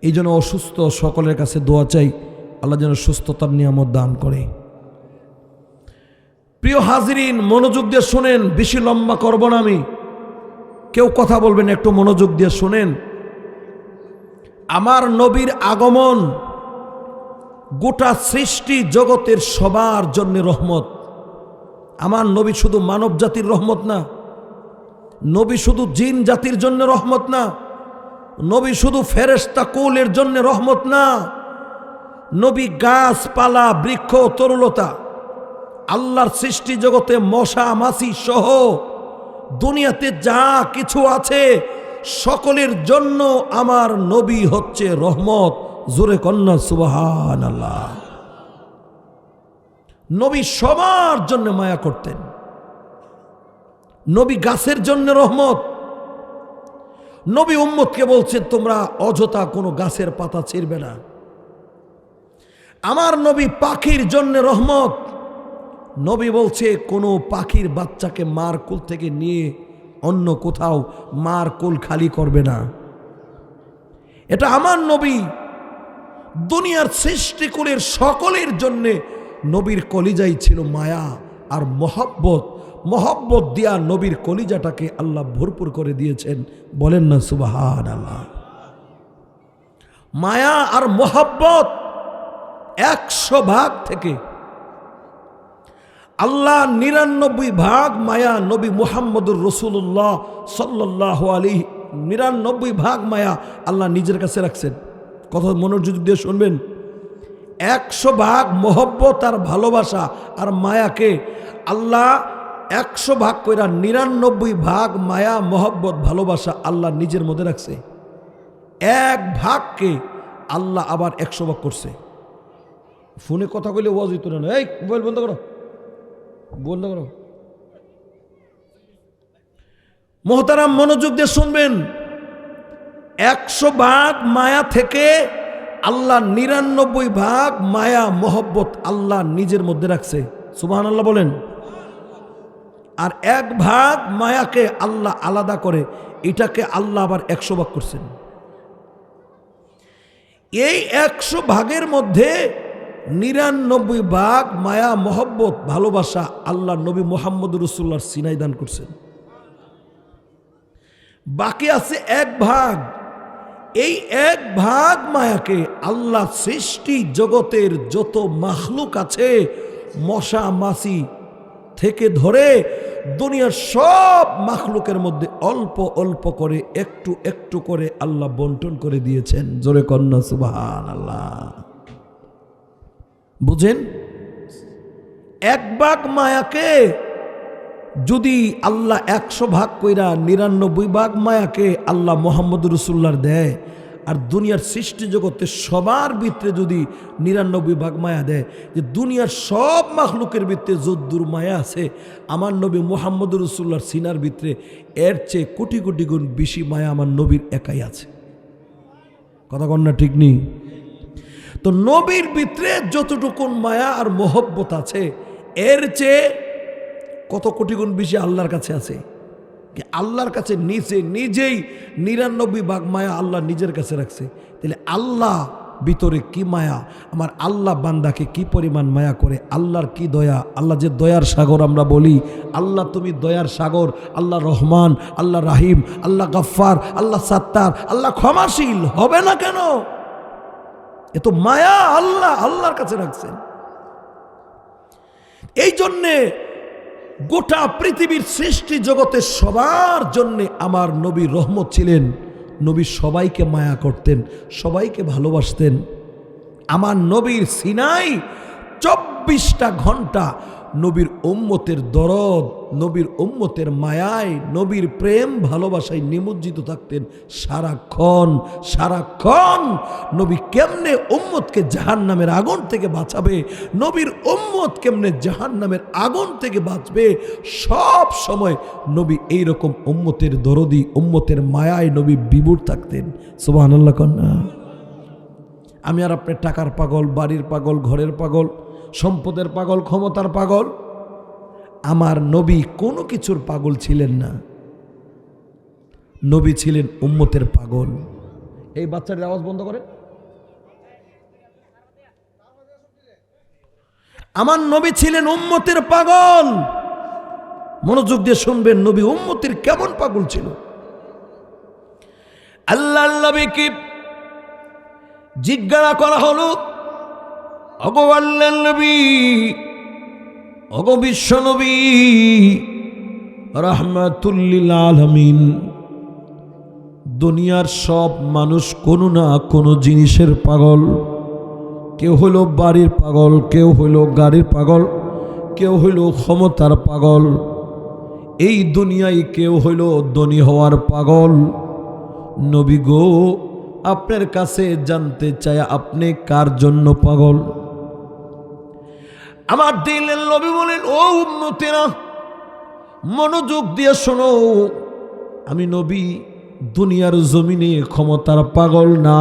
এই জন্য অসুস্থ সকলের কাছে দোয়া চাই, আল্লাহ যেন সুস্থতার নিয়ামত দান করে। প্রিয় হাজিরিন, মনোযোগ দিয়ে শোনেন, বেশি লম্বা করব না আমি। কেউ কথা বলবেন, একটু মনোযোগ দিয়ে শোনেন। আমার নবীর আগমন গোটা সৃষ্টি জগতের সবার জন্য রহমত। আমার নবী শুধু মানব জাতির রহমত না, নবী শুধু জিন জাতির জন্য রহমত না, নবী শুধু ফেরেশতা কুলের জন্য রহমত না, নবী গাছপালা, বৃক্ষ, তরুলতা, আল্লাহর সৃষ্টি জগতে মশা মাছি সহ দুনিয়াতে যা কিছু আছে সকলের জন্য আমার নবী হচ্ছে রহমত। জোরে কন্যা সুবহানাল্লাহ। নবী সবার জন্য মায়া করতেন। নবী গাছের জন্য রহমত। নবী উম্মতকে বলছেন, তোমরা অযথা কোনো গাছের পাতা ছিঁড়বে না। আমার নবী পাখির জন্য রহমত। নবী বলছে, কোনো পাখির বাচ্চাকে মার কোল থেকে নিয়ে অন্য কোথাও মার কোল খালি করবে না। এটা আমার নবী। দুনিয়ার সৃষ্টিকুলের সকলের জন্যে নবীর কলিজাই ছিল মায়া আর মহব্বত। মহব্বত দিয়া নবীর কলিজাটাকে আল্লাহ ভরপুর করে দিয়েছেন। বলেন না সুবহানাল্লাহ। মায়া আর মহব্বত 100 ভাগ থেকে আল্লাহ 99 ভাগ মায়া নবী মুহাম্মদুর রাসূলুল্লাহ সাল্লাল্লাহু আলাইহি 99 ভাগ মায়া আল্লাহ নিজের কাছে রাখছেন। কথা মনোযোগ দিয়ে শুনবেন। 100 ভাগ মহব্বত আর ভালোবাসা আর মায়াকে আল্লাহ 100 ভাগ কইরা 99 ভাগ মায়া, মহব্বত, ভালোবাসা আল্লাহ নিজের মধ্যে রাখছে। 1 ভাগকে আল্লাহ আবার 100 ভাগ করছে। ফোনে কথা কইলে ওয়াজ হইতো না। এই মোবাইল বন্ধ করো, বন্ধ করো। মোহতারাম, মনোযোগ দিয়ে শুনবেন। 100 ভাগ মায়া থেকে আল্লাহ 99 ভাগ মায়া, মহব্বত আল্লাহ নিজের মধ্যে রাখছে। সুবহানাল্লাহ বলেন। আর 1 ভাগ মায়াকে আল্লাহ আলাদা করে, এটাকে আল্লাহ আবার 100 ভাগ করছেন। এই 100 ভাগের মধ্যে 99 ভাগ মায়া মহব্বত ভালোবাসা আল্লাহ নবী মুহাম্মদ রাসূলুল্লাহর সিনায় দান করছেন। বাকি আছে 1 ভাগ। এই 1 ভাগ মায়াকে আল্লাহ সৃষ্টি জগতের যত মাখলুক আছে, মশা মাছি থেকে ধরে দুনিয়ার সব মাখলুকের মধ্যে অল্প অল্প করে একটু একটু করে আল্লাহ বন্টন করে দিয়েছেন। জোরে কন্যা সুবহানাল্লাহ। বুঝেন, 1 ভাগ মায়াকে যদি আল্লাহ 100 ভাগ কইরা 99 ভাগ মায়াকে আল্লাহ মুহাম্মদ রাসূলুল্লাহর দেয়, আর দুনিয়ার সৃষ্টি জগতে সবার ভিতরে যদি 99 ভাগ মায়া দেয়, যে দুনিয়ার সব মাখলুকের ভিতরে যদ্দুর মায়া আছে আমার নবী মুহাম্মদ রাসূলুল্লাহর সিনার ভিতরে, এর চেয়ে কোটি কোটি গুণ বেশি মায়া আমার নবীর একাই আছে। কথা কন না ঠিক নেই? তো নবীর ভিতরে যতটুকু মায়া আর মহব্বত আছে, এর চেয়ে কত কোটি গুণ বেশি আল্লাহর কাছে আছে। আল্লাহর কাছে নিজেই 99 ভাগ মায়া আল্লাহ নিজের কাছে রাখছে। তাহলে আল্লাহ ভিতরে কি মায়া, আমার আল্লাহ বান্দাকে কি পরিমাণ মায়া করে, আল্লাহর কি দয়া। আল্লাহ যে দয়ার সাগর আমরা বলি, আল্লাহ তুমি দয়ার সাগর, আল্লাহ রহমান, আল্লাহ রাহিম, আল্লাহ গফফার, আল্লাহ সাত্তার, আল্লাহ ক্ষমাশীল হবে না কেন? এ তো মায়া আল্লাহর কাছে রাখছেন। এই জন্যে গোটা পৃথিবীর সৃষ্টি জগতের সবার জন্যে আমার নবী রহমত ছিলেন। নবী সবাইকে মায়া করতেন, সবাইকে ভালোবাসতেন। আমার নবীর সিনাই 24টা ঘন্টা নবীর উম্মতের দরদ, নবীর উম্মতের মায়ায়, নবীর প্রেম ভালোবাসায় নিমজ্জিত থাকতেন সারাক্ষণ। নবী কেমনে উম্মতকে জাহান্নামের আগুন থেকে বাঁচাবে, নবীর উম্মত কেমনে জাহান্নামের আগুন থেকে বাঁচবে, সব সময় নবী এইরকম উম্মতের দরদি, উম্মতের মায়ায় নবী বিভোর থাকতেন। সুবহানাল্লাহ কন্যা। আমি আর আপনার টাকার পাগল, বাড়ির পাগল, ঘরের পাগল, সম্পদের পাগল, ক্ষমতার পাগল। আমার নবী কোনো কিছুর পাগল ছিলেন না। নবী ছিলেন উম্মতের পাগল। এই বাচ্চাদের আওয়াজ বন্ধ করে। আমার নবী ছিলেন উম্মতের পাগল। মনোযোগ দিয়ে শুনবেন, নবী উম্মতের কেমন পাগল ছিল। আল্লাহর নবীকে জিজ্ঞাসা করা হলো, ওগো আল্লাহর নবী, ওগো বিশ্ব নবী রাহমাতুল লিল আলামিন, দুনিয়ার সব মানুষ কোনো না কোনো জিনিসের পাগল। কেউ হইল বাড়ির পাগল, কেউ হইল গাড়ির পাগল, কেউ হইল ক্ষমতার পাগল, এই দুনিয়ায় কেউ হইল ধনী হওয়ার পাগল। নবী গো, আপনার কাছে জানতে চাই আপনি কার জন্য পাগল? আমার দিলের নবী বলেন, ও উম্মতেরা মনোযোগ দিয়ে শোনো, আমি নবী দুনিয়ার জমিনে ক্ষমতার পাগল না,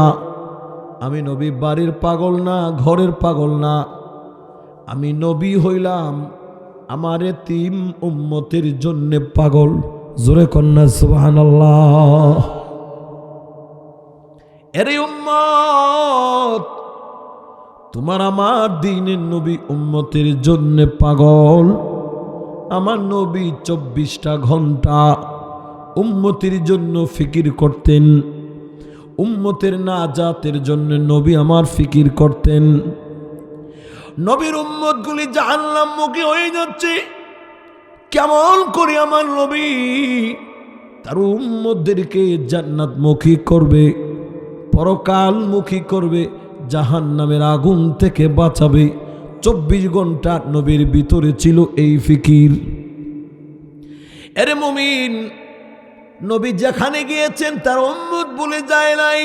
আমি নবী বাড়ির পাগল না, ঘরের পাগল না, আমি নবী হইলাম আমার এতিম উম্মতের জন্য পাগল। জোরে কন্যা সুবহানাল্লাহ। এরে উম্মত, তোমার আমার দিনের নবী উম্মতের জন্য পাগল। আমার নবী 24টা ঘন্টা উম্মতের জন্য ফিকির করতেন। উম্মতের নাজাতের জন্য নবী আমার ফিকির করতেন। নবীর উম্মতগুলি জাহান্নামমুখী হয়ে যাচ্ছে, কেমন করে আমার নবী তার উম্মতদেরকে জান্নাতমুখী করবে, পরকালমুখী করবে, জাহান্নামের আগুন থেকে বাঁচাবে। 24 ঘন্টা নবীর ভিতরে ছিল এই ফিকির। এরে মুমিন, নবী যেখানে গিয়েছেন তার উম্মত বলে যায় নাই।